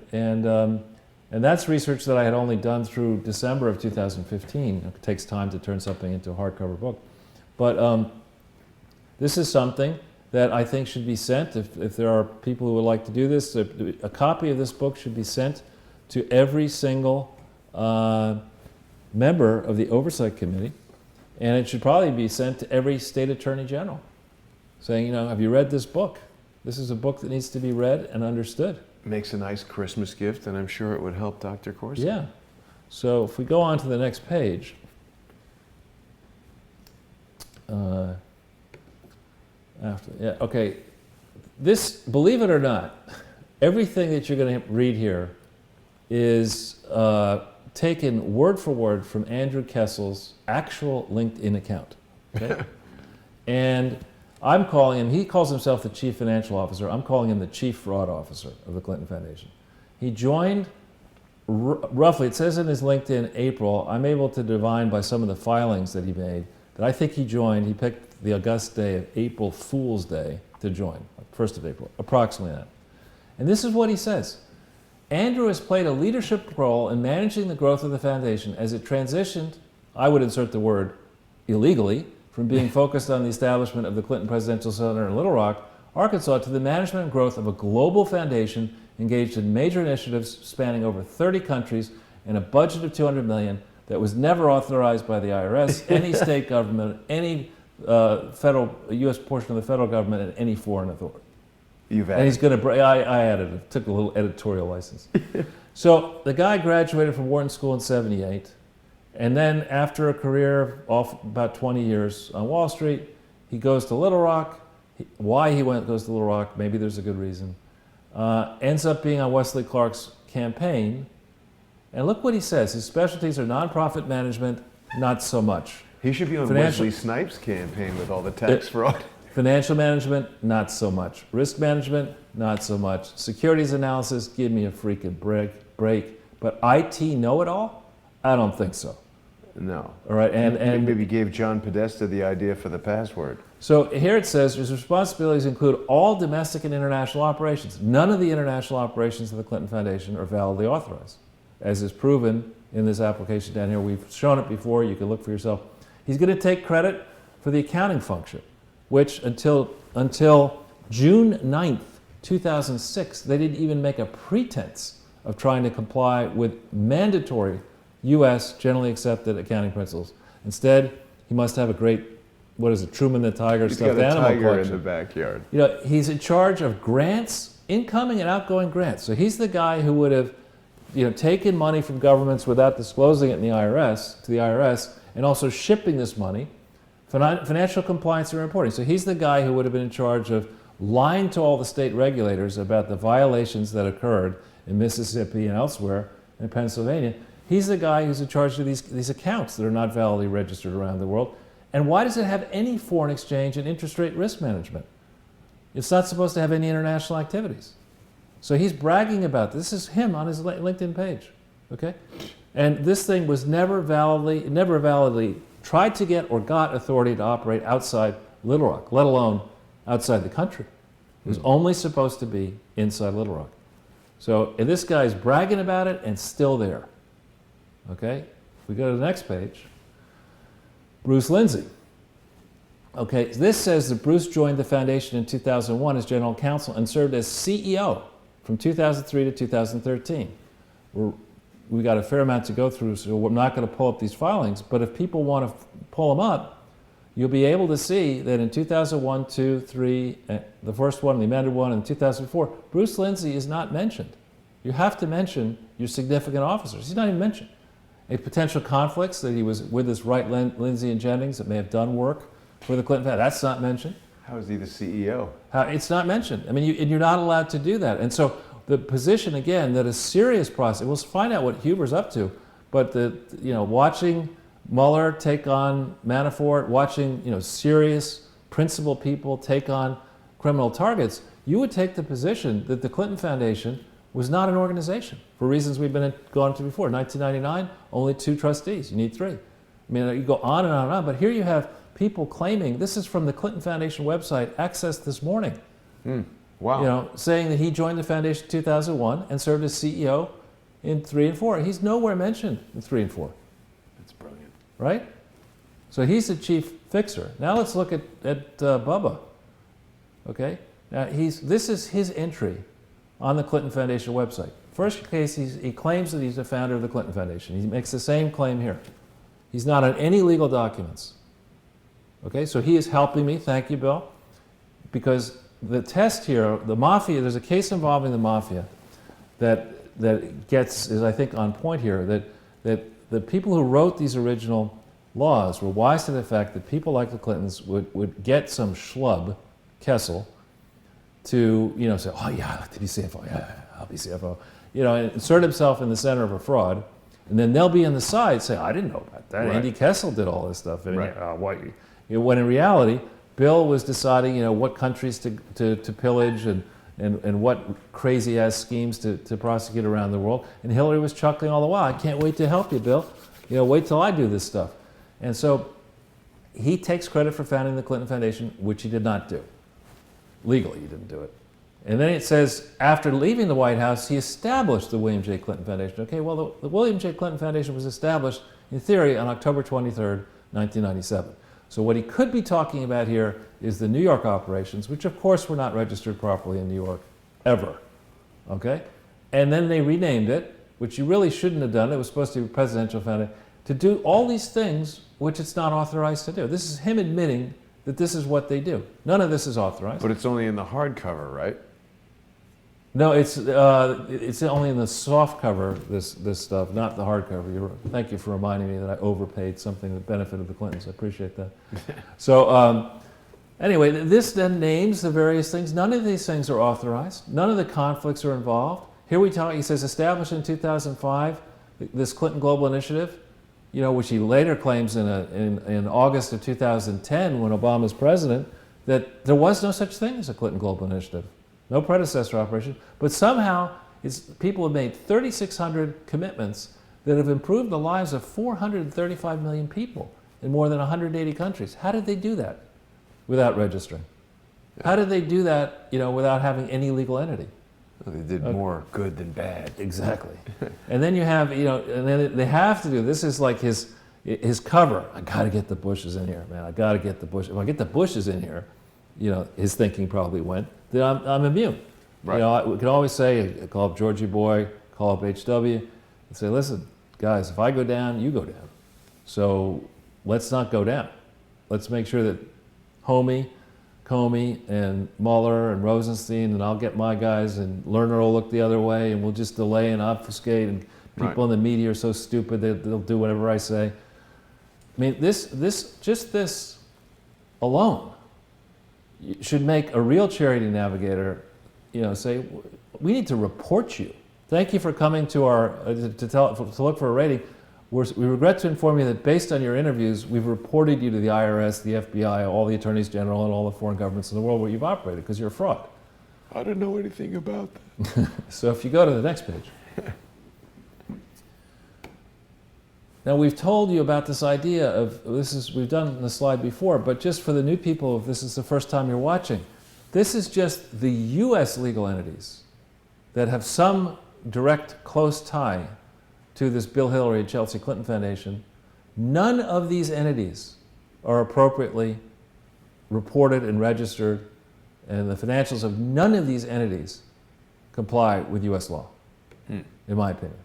and that's research that I had only done through December of 2015. It takes time to turn something into a hardcover book. But this is something that I think should be sent, if there are people who would like to do this, a copy of this book should be sent to every single member of the Oversight Committee, and it should probably be sent to every state attorney general, saying, have you read this book? This is a book that needs to be read and understood. Makes a nice Christmas gift, and I'm sure it would help Dr. Corsi. Yeah. So if we go on to the next page, this, believe it or not, everything that you're going to read here is taken word for word from Andrew Kessel's actual LinkedIn account. Okay? And I'm calling him, he calls himself the chief financial officer. I'm calling him the chief fraud officer of the Clinton Foundation. He joined roughly, it says in his LinkedIn, April. I'm able to divine by some of the filings that he made that I think he joined, he picked the august day of April Fool's Day to join, 1st of April, approximately that. And this is what he says. Andrew has played a leadership role in managing the growth of the foundation as it transitioned, I would insert the word illegally, from being focused on the establishment of the Clinton Presidential Center in Little Rock, Arkansas, to the management and growth of a global foundation engaged in major initiatives spanning over 30 countries and a budget of $200 million that was never authorized by the IRS, any state government, any federal, U.S. portion of the federal government, and any foreign authority. You've added. And he's going to, I added it, took a little editorial license. So the guy graduated from Wharton School in '78. And then after a career of about 20 years on Wall Street, he goes to Little Rock. Why he goes to Little Rock, maybe there's a good reason. Ends up being on Wesley Clark's campaign. And look what he says. His specialties are nonprofit management, not so much. He should be on Wesley Snipes' campaign with all the tax fraud. Financial management, not so much. Risk management, not so much. Securities analysis, give me a freaking break. But IT know-it-all? I don't think so. No. All right, and maybe gave John Podesta the idea for the password. So here it says his responsibilities include all domestic and international operations. None of the international operations of the Clinton Foundation are validly authorized, as is proven in this application down here. We've shown it before. You can look for yourself. He's going to take credit for the accounting function, which until June 9th, 2006, they didn't even make a pretense of trying to comply with mandatory U.S. generally accepted accounting principles. Instead, he must have a great, what is it, Truman the Tiger stuffed animal collection. He's got a tiger in the backyard. He's in charge of grants, incoming and outgoing grants. So he's the guy who would have, taken money from governments without disclosing it to the IRS, and also shipping this money, financial compliance and reporting. So he's the guy who would have been in charge of lying to all the state regulators about the violations that occurred in Mississippi and elsewhere in Pennsylvania. He's the guy who's in charge of these accounts that are not validly registered around the world. And why does it have any foreign exchange and interest rate risk management? It's not supposed to have any international activities. So he's bragging about this. This is him on his LinkedIn page, okay? And this thing was never validly tried to get or got authority to operate outside Little Rock, let alone outside the country. It was only supposed to be inside Little Rock. So and this guy's bragging about it and still there. Okay, if we go to the next page, Bruce Lindsay. Okay, this says that Bruce joined the foundation in 2001 as general counsel and served as CEO from 2003 to 2013. We got a fair amount to go through, so we're not going to pull up these filings, but if people want to pull them up, you'll be able to see that in 2001, 2, 3, the first one, the amended one, and 2004, Bruce Lindsay is not mentioned. You have to mention your significant officers. He's not even mentioned. Any potential conflicts that he was with his right, Lindsay and Jennings, that may have done work for the Clinton family, that's not mentioned. How is he the CEO? It's not mentioned. I mean, and you're not allowed to do that. And so the position, again, that a serious process, we'll find out what Huber's up to, but watching Mueller take on Manafort, watching serious principled people take on criminal targets, you would take the position that the Clinton Foundation was not an organization for reasons we've been gone to before. 1999, only 2 trustees. You need 3. I mean, you go on and on and on. But here you have people claiming, this is from the Clinton Foundation website, accessed this morning. Wow. You know, saying that he joined the foundation in 2001 and served as CEO in 3 and 4. He's nowhere mentioned in 3 and 4. That's brilliant. Right? So he's the chief fixer. Now let's look at Bubba. Okay? Now this is his entry on the Clinton Foundation website. First case, he claims that he's the founder of the Clinton Foundation. He makes the same claim here. He's not on any legal documents. Okay? So he is helping me. Thank you, Bill. Because the test here, the mafia, there's a case involving the mafia that is, I think, on point here, that the people who wrote these original laws were wise to the fact that people like the Clintons would get some schlub, Kessel, to, you know, say, oh yeah, I'd like to be CFO, yeah, I'll be CFO. You know, and insert himself in the center of a fraud, and then they'll be on the side say, I didn't know about that. Right. Andy Kessel did all this stuff. And, Right. when in reality, Bill was deciding, you know, what countries to pillage and what crazy-ass schemes to prosecute around the world. And Hillary was chuckling all the while. I can't wait to help you, Bill. You know, wait till I do this stuff. And so he takes credit for founding the Clinton Foundation, which he did not do. Legally, he didn't do it. And then it says, after leaving the White House, he established the William J. Clinton Foundation. Okay, well, the William J. Clinton Foundation was established, in theory, on October 23rd, 1997. So what he could be talking about here is the New York operations, which of course were not registered properly in New York, ever. Okay? And then they renamed it, which you really shouldn't have done. It was supposed to be a presidential foundation, to do all these things which it's not authorized to do. This is him admitting that this is what they do. None of this is authorized. But it's only in the hardcover, right? No, it's only in the soft cover, this stuff, not the hardcover. Thank you for reminding me that I overpaid something that benefited the Clintons. I appreciate that. So anyway, this then names the various things. None of these things are authorized. None of the conflicts are involved. Here he says, established in 2005, this Clinton Global Initiative, you know, which he later claims in August of 2010, when Obama's president, that there was no such thing as a Clinton Global Initiative. No predecessor operation, but somehow people have made 3,600 commitments that have improved the lives of 435 million people in more than 180 countries. How did they do that without registering? How did they do that, you know, without having any legal entity? Well, they did more good than bad. Exactly. And then you have, you know, and then they have to do, this is like his cover. I got to get the Bushes in here, man. I got to get the Bushes. If I get the Bushes in here, you know, his thinking probably went, then I'm immune. Right. You know, we can always say, call up Georgie Boy, call up HW, and say, listen, guys, if I go down, you go down. So let's not go down. Let's make sure that Comey and Mueller and Rosenstein, and I'll get my guys, and Lerner will look the other way, and we'll just delay and obfuscate, and people in the media are so stupid that they'll do whatever I say. I mean, this alone should make a real charity navigator, you know, say, we need to report you. Thank you for coming to our to look for a rating. We regret to inform you that based on your interviews, we've reported you to the IRS, the FBI, all the attorneys general, and all the foreign governments in the world where you've operated because you're a fraud. I don't know anything about that. So if you go to the next page. Now we've told you about this idea of, we've done the slide before, but just for the new people, if this is the first time you're watching, this is just the US legal entities that have some direct close tie to this Bill Hillary and Chelsea Clinton Foundation. None of these entities are appropriately reported and registered, and the financials of none of these entities comply with US law, in my opinion.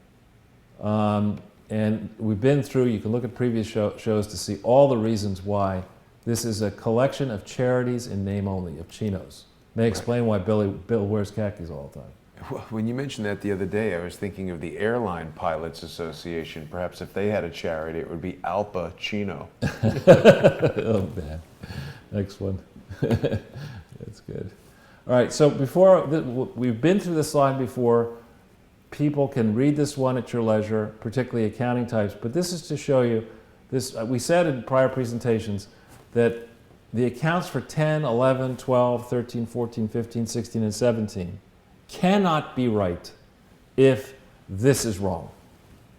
And we've been through, you can look at previous shows to see all the reasons why this is a collection of charities in name only, of chinos. May explain why Bill wears khakis all the time. Well, when you mentioned that the other day, I was thinking of the Airline Pilots Association. Perhaps if they had a charity, it would be Alpa Chino. Oh, man. Next one. That's good. All right, so we've been through this slide before. People can read this one at your leisure, particularly accounting types, but this is to show you this. We said in prior presentations that the accounts for 10, 11, 12, 13, 14, 15, 16, and 17 cannot be right if this is wrong,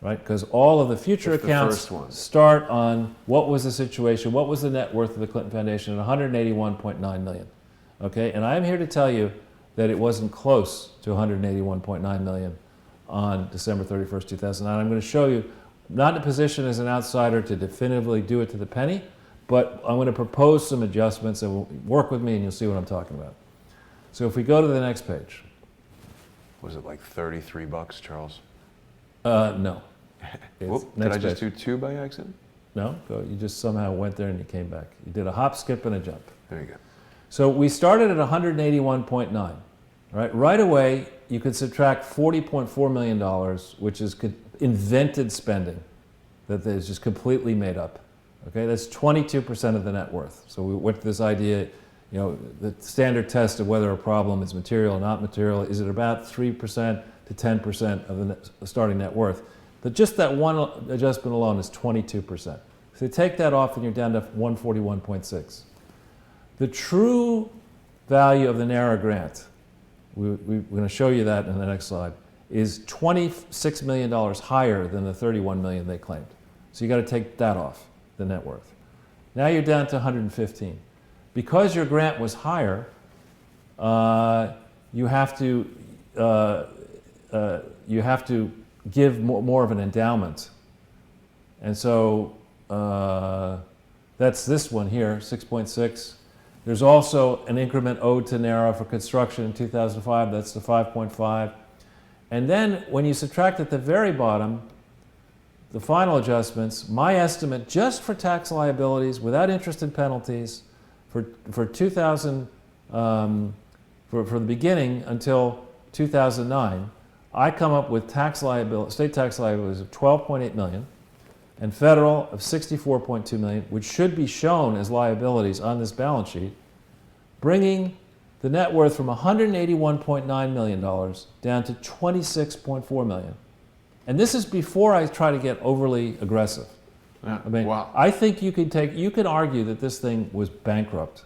right? Because all of the future If the accounts first one. start on what was the situation, what was the net worth of the Clinton Foundation at 181.9 million. Okay, and I'm here to tell you that it wasn't close to 181.9 million on December 31st, 2009. I'm going to show you, not in a position as an outsider to definitively do it to the penny, but I'm going to propose some adjustments and work with me and you'll see what I'm talking about. So if we go to the next page. Was it like $33, Charles? No. Whoop, did Next I just page. do 2 by accident? No, go. You just somehow went there and you came back. You did a hop, skip, and a jump. There you go. So we started at 181.9. Right away, you could subtract $40.4 million, which is invented spending that is just completely made up. Okay, that's 22% of the net worth. So we went to this idea, you know, the standard test of whether a problem is material or not material. Is it about 3% to 10% of the starting net worth? But just that one adjustment alone is 22%. So you take that off and you're down to 141.6. The true value of the NARA grant, we're going to show you that in the next slide, is $26 million higher than the $31 million they claimed. So you got to take that off the net worth. Now you're down to 115. Because your grant was higher, you have to give more of an endowment. And so that's this one here, 6.6. There's also an increment owed to NARA for construction in 2005, that's the 5.5. And then when you subtract at the very bottom, the final adjustments, my estimate just for tax liabilities without interest and penalties for 2000, for the beginning until 2009, I come up with tax liability, state tax liabilities of 12.8 million and federal of 64.2 million, which should be shown as liabilities on this balance sheet, bringing the net worth from $181.9 million down to $26.4 million. And this is before I try to get overly aggressive. I mean, wow. I think you can argue that this thing was bankrupt,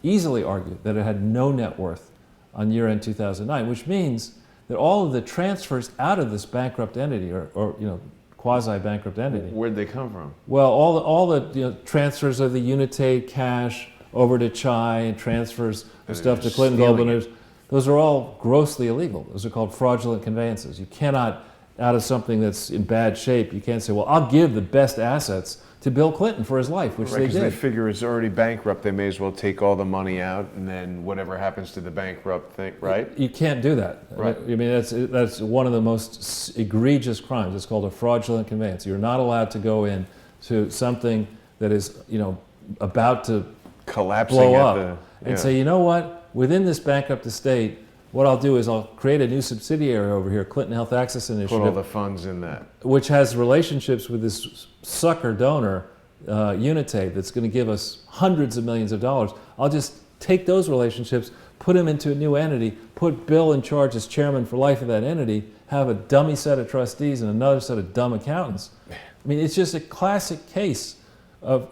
easily argue that it had no net worth on year-end 2009, which means that all of the transfers out of this bankrupt entity, or you know, quasi-bankrupt entity. Where'd they come from? Well, all the transfers of the Unitate cash over to Chai and transfers of stuff to Clinton Global News, those are all grossly illegal. Those are called fraudulent conveyances. You cannot, out of something that's in bad shape, you can't say, well, I'll give the best assets to Bill Clinton for his life, which Right, they 'cause did. they figure it's already bankrupt. They may as well take all the money out, and then whatever happens to the bankrupt thing, right? You can't do that. Right. I mean, that's one of the most egregious crimes. It's called a fraudulent conveyance. You're not allowed to go in to something that is, you know, about to Collapsing blow at up the, and say, you know what, within this bankrupt estate, what I'll do is I'll create a new subsidiary over here, Clinton Health Access put all Initiative, the funds in that. which has relationships with this sucker donor, Unitate, that's going to give us hundreds of millions of dollars. I'll just take those relationships, put them into a new entity, put Bill in charge as chairman for life of that entity, have a dummy set of trustees and another set of dumb accountants. I mean, it's just a classic case of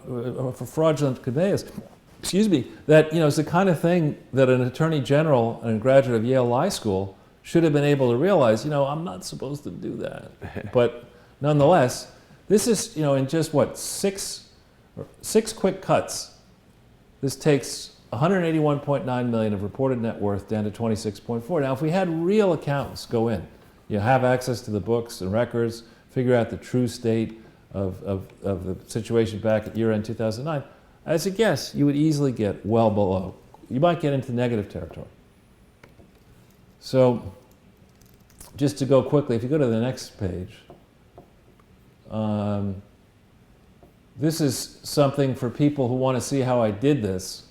for fraudulent conveyance. Excuse me, that, you know, it's the kind of thing that an attorney general and a graduate of Yale Law School should have been able to realize, you know, I'm not supposed to do that. But nonetheless, this is, you know, in just what, six quick cuts, this takes 181.9 million of reported net worth down to 26.4. Now, if we had real accountants go in, you have access to the books and records, figure out the true state of the situation back at year-end 2009, as a guess, you would easily get well below. You might get into negative territory. So, just to go quickly, if you go to the next page, this is something for people who want to see how I did this.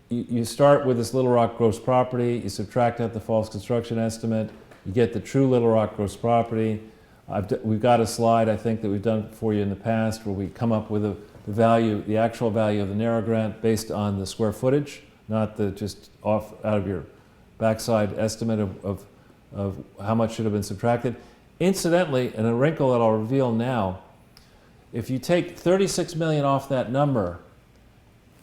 You start with this Little Rock gross property, you subtract out the false construction estimate, you get the true Little Rock gross property. We've got a slide, I think, that we've done for you in the past where we come up with the actual value of the NARA grant based on the square footage, not the just off out of your backside estimate of how much should have been subtracted. Incidentally, and a wrinkle that I'll reveal now, if you take 36 million off that number,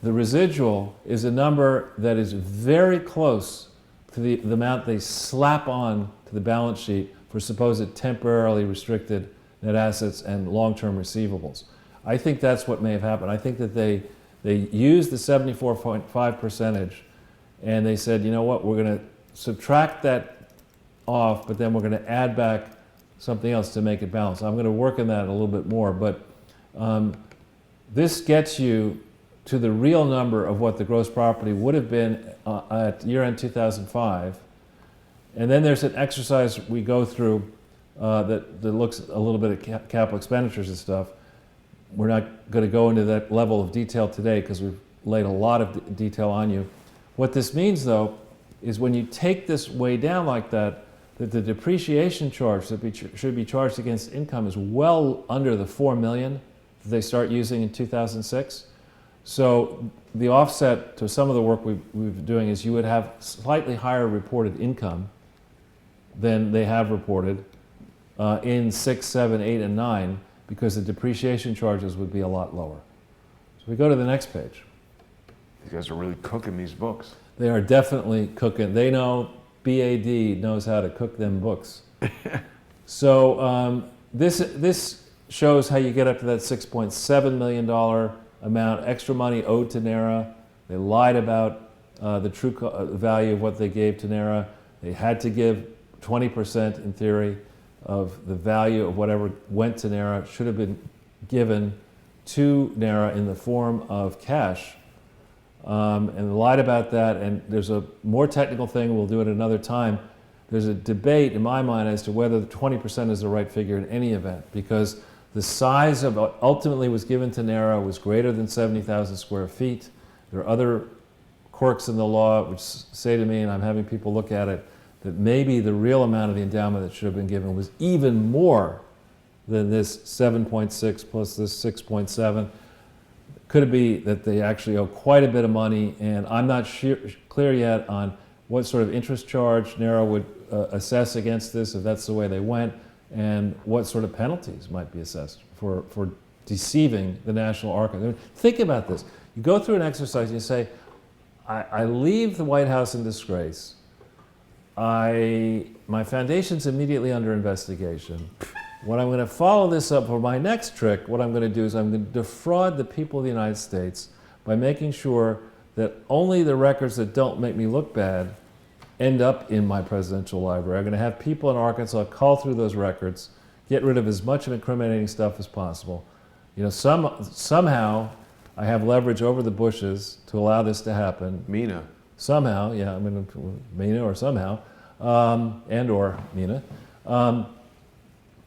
the residual is a number that is very close to the amount they slap on to the balance sheet for supposed temporarily restricted net assets and long-term receivables. I think that's what may have happened. I think that they used the 74.5 percentage and they said, you know what, we're going to subtract that off, but then we're going to add back something else to make it balance. I'm going to work on that a little bit more, but this gets you to the real number of what the gross property would have been at year-end 2005. And then there's an exercise we go through that looks a little bit at capital expenditures and stuff. We're not going to go into that level of detail today because we've laid a lot of detail on you. What this means, though, is when you take this way down like that, that the depreciation charge that should be charged against income is well under the $4 million that they start using in 2006. So the offset to some of the work we've been doing is you would have slightly higher reported income than they have reported in 6, 7, 8, and 9 because the depreciation charges would be a lot lower. So we go to the next page. You guys are really cooking these books. They are definitely cooking. They know, BAD knows how to cook them books. So this shows how you get up to that $6.7 million amount, extra money owed to NARA. They lied about the true value of what they gave to NARA. They had to give 20% in theory of the value of whatever went to NARA should have been given to NARA in the form of cash. And lied about that, and there's a more technical thing, we'll do it another time. There's a debate in my mind as to whether the 20% is the right figure in any event, because the size of what ultimately was given to NARA was greater than 70,000 square feet. There are other quirks in the law which say to me, and I'm having people look at it, that maybe the real amount of the endowment that should have been given was even more than this 7.6 plus this 6.7. Could it be that they actually owe quite a bit of money, and I'm not clear yet on what sort of interest charge NARA would assess against this if that's the way they went, and what sort of penalties might be assessed for deceiving the National Archives. Think about this. You go through an exercise and you say, I leave the White House in disgrace. My foundation's immediately under investigation. When I'm going to follow this up for my next trick, what I'm going to do is I'm going to defraud the people of the United States by making sure that only the records that don't make me look bad end up in my presidential library. I'm going to have people in Arkansas call through those records, get rid of as much of incriminating stuff as possible. You know, somehow I have leverage over the Bushes to allow this to happen. Mina. Somehow, yeah, I mean, Mina or somehow, and or Mina.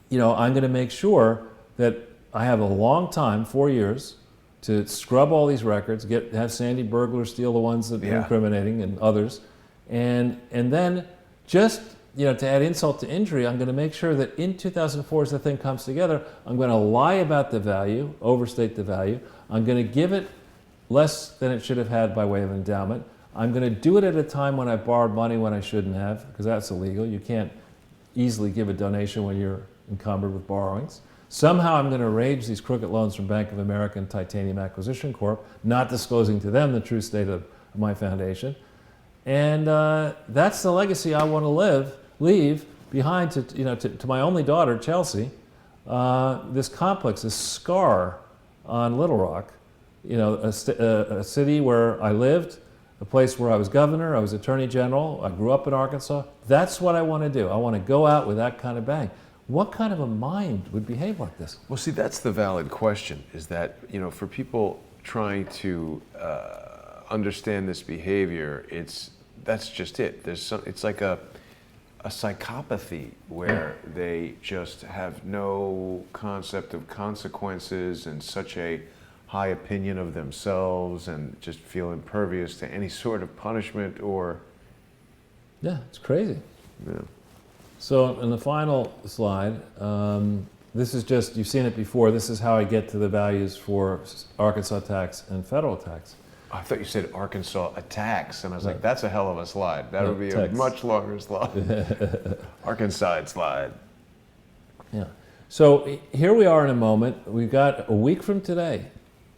You know, I'm going to make sure that I have a long time, 4 years, to scrub all these records, have Sandy Burglar steal the ones that are incriminating and others, and then just, you know, to add insult to injury, I'm going to make sure that in 2004, as the thing comes together, I'm going to lie about the value, overstate the value. I'm going to give it less than it should have had by way of endowment. I'm going to do it at a time when I borrowed money when I shouldn't have, because that's illegal. You can't easily give a donation when you're encumbered with borrowings. Somehow I'm going to arrange these crooked loans from Bank of America and Titanium Acquisition Corp., not disclosing to them the true state of my foundation. And that's the legacy I want to leave behind to my only daughter, Chelsea, this complex, this scar on Little Rock, you know, a city where I lived, a place where I was governor, I was attorney general, I grew up in Arkansas. That's what I want to do. I want to go out with that kind of bang. What kind of a mind would behave like this? Well, see, that's the valid question, is that, you know, for people trying to understand this behavior, that's just it. It's like a psychopathy where they just have no concept of consequences and such a high opinion of themselves and just feel impervious to any sort of punishment or... Yeah, it's crazy. Yeah. So in the final slide, this is just, you've seen it before, this is how I get to the values for Arkansas tax and federal tax. I thought you said Arkansas attacks, and I was like, that's a hell of a slide. That would be text. a much longer slide. Arkansas slide. Yeah. So here we are in a moment. We've got a week from today.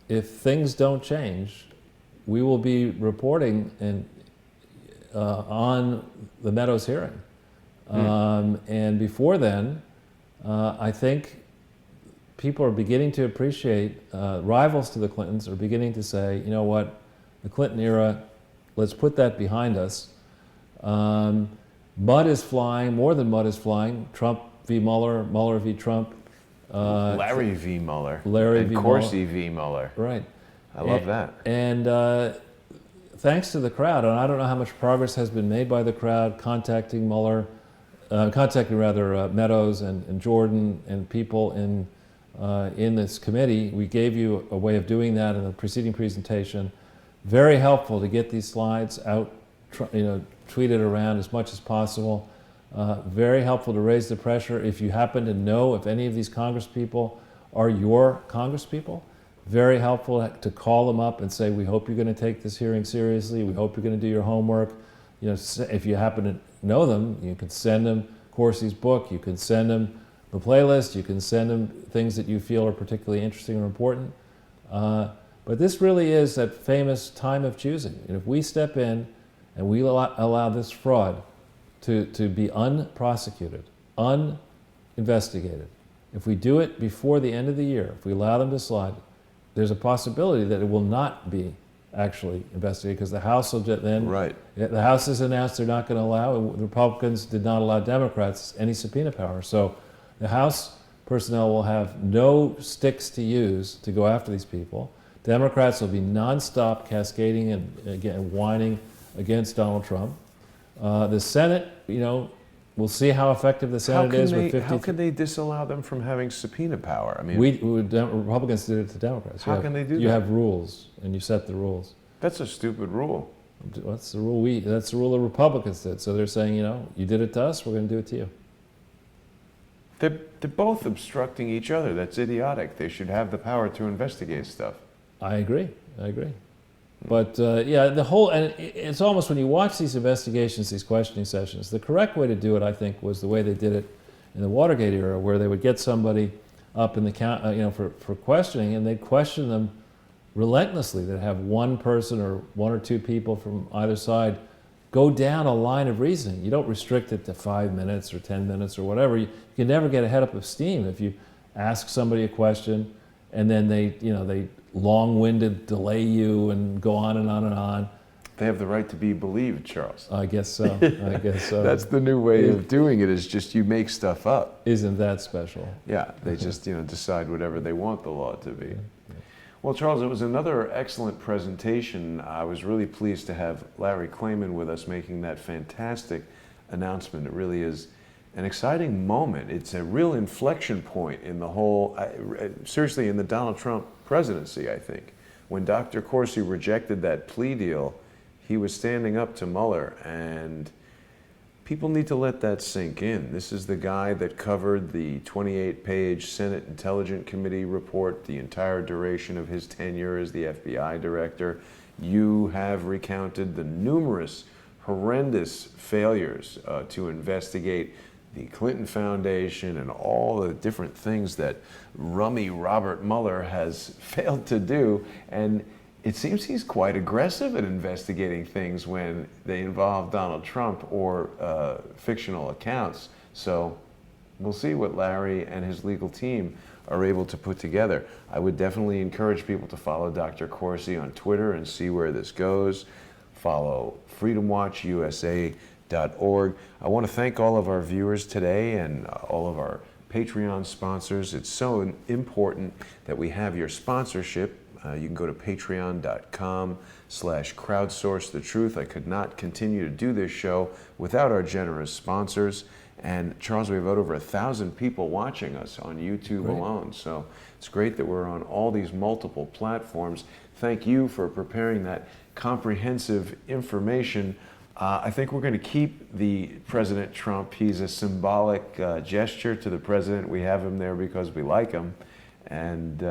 If things don't change, we will be reporting on the Meadows hearing. And before then, I think people are beginning to appreciate, rivals to the Clintons are beginning to say, you know what, the Clinton era, let's put that behind us. Mud is flying, more than mud is flying. Trump v. Mueller, Mueller v. Trump. Larry v. Mueller. Larry and v. Corsi v. Mueller. Right. I love that. And thanks to the crowd, and I don't know how much progress has been made by the crowd contacting Meadows and Jordan and people in this committee. We gave you a way of doing that in the preceding presentation. Very helpful to get these slides out, tweeted around as much as possible. Very helpful to raise the pressure. If you happen to know if any of these Congresspeople are your Congresspeople, very helpful to call them up and say, we hope you're going to take this hearing seriously. We hope you're going to do your homework. If you happen to know them, you can send them Corsi's book. You can send them the playlist. You can send them things that you feel are particularly interesting or important. But this really is that famous time of choosing. And if we step in and we allow this fraud to be unprosecuted, uninvestigated, if we do it before the end of the year, if we allow them to slide, there's a possibility that it will not be actually investigated because the House will then, Right. The House has announced they're not going to allow, the Republicans did not allow Democrats any subpoena power. So the House personnel will have no sticks to use to go after these people. Democrats will be nonstop cascading and again whining against Donald Trump. The Senate, we'll see how effective the Senate is with 50. How can they disallow them from having subpoena power? I mean, Republicans did it to Democrats. How can they do that? You have rules, and you set the rules. that's a stupid rule. That's the rule that's the rule the Republicans did. So they're saying, you did it to us, we're going to do it to you. They're both obstructing each other. That's idiotic. They should have the power to investigate stuff. I agree. But and it's almost when you watch these investigations, these questioning sessions, the correct way to do it, I think, was the way they did it in the Watergate era, where they would get somebody up in the for questioning, and they'd question them relentlessly. They'd have one person or one or two people from either side go down a line of reasoning. You don't restrict it to 5 minutes or 10 minutes or whatever. You can never get a head up of steam if you ask somebody a question and then they long-winded delay you and go on and on and on. They have the right to be believed, Charles. I guess so. That's the new way of doing it, is just you make stuff up. Isn't that special? Yeah, they just decide whatever they want the law to be. Well, Charles, it was another excellent presentation. I was really pleased to have Larry Klayman with us making that fantastic announcement. It really is an exciting moment. It's a real inflection point in the whole, seriously, in the Donald Trump presidency, I think. When Dr. Corsi rejected that plea deal, he was standing up to Mueller, and people need to let that sink in. This is the guy that covered the 28-page Senate Intelligence Committee report the entire duration of his tenure as the FBI director. You have recounted the numerous horrendous failures to investigate the Clinton Foundation and all the different things that rummy Robert Mueller has failed to do. And it seems he's quite aggressive at investigating things when they involve Donald Trump or fictional accounts. So we'll see what Larry and his legal team are able to put together. I would definitely encourage people to follow Dr. Corsi on Twitter and see where this goes. Follow freedomwatchusa.org. I want to thank all of our viewers today and all of our Patreon sponsors. It's so important that we have your sponsorship. You can go to patreon.com/crowdsourcethetruth. I could not continue to do this show without our generous sponsors. And Charles, we have over 1,000 people watching us on YouTube alone. So it's great that we're on all these multiple platforms. Thank you for preparing that comprehensive information. I think we're going to keep the President Trump. He's a symbolic gesture to the president. We have him there because we like him. And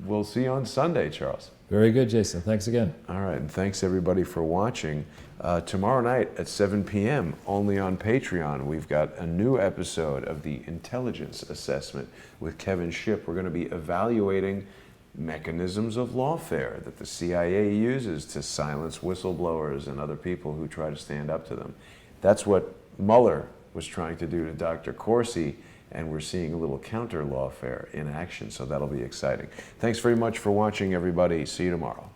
we'll see you on Sunday, Charles. Very good, Jason. Thanks again. All right, and thanks everybody for watching. Tomorrow night at 7 p.m., only on Patreon, we've got a new episode of the Intelligence Assessment with Kevin Shipp. We're going to be evaluating mechanisms of lawfare that the CIA uses to silence whistleblowers and other people who try to stand up to them. That's what Mueller was trying to do to Dr. Corsi, and we're seeing a little counter lawfare in action, so that'll be exciting. Thanks very much for watching, everybody. See you tomorrow.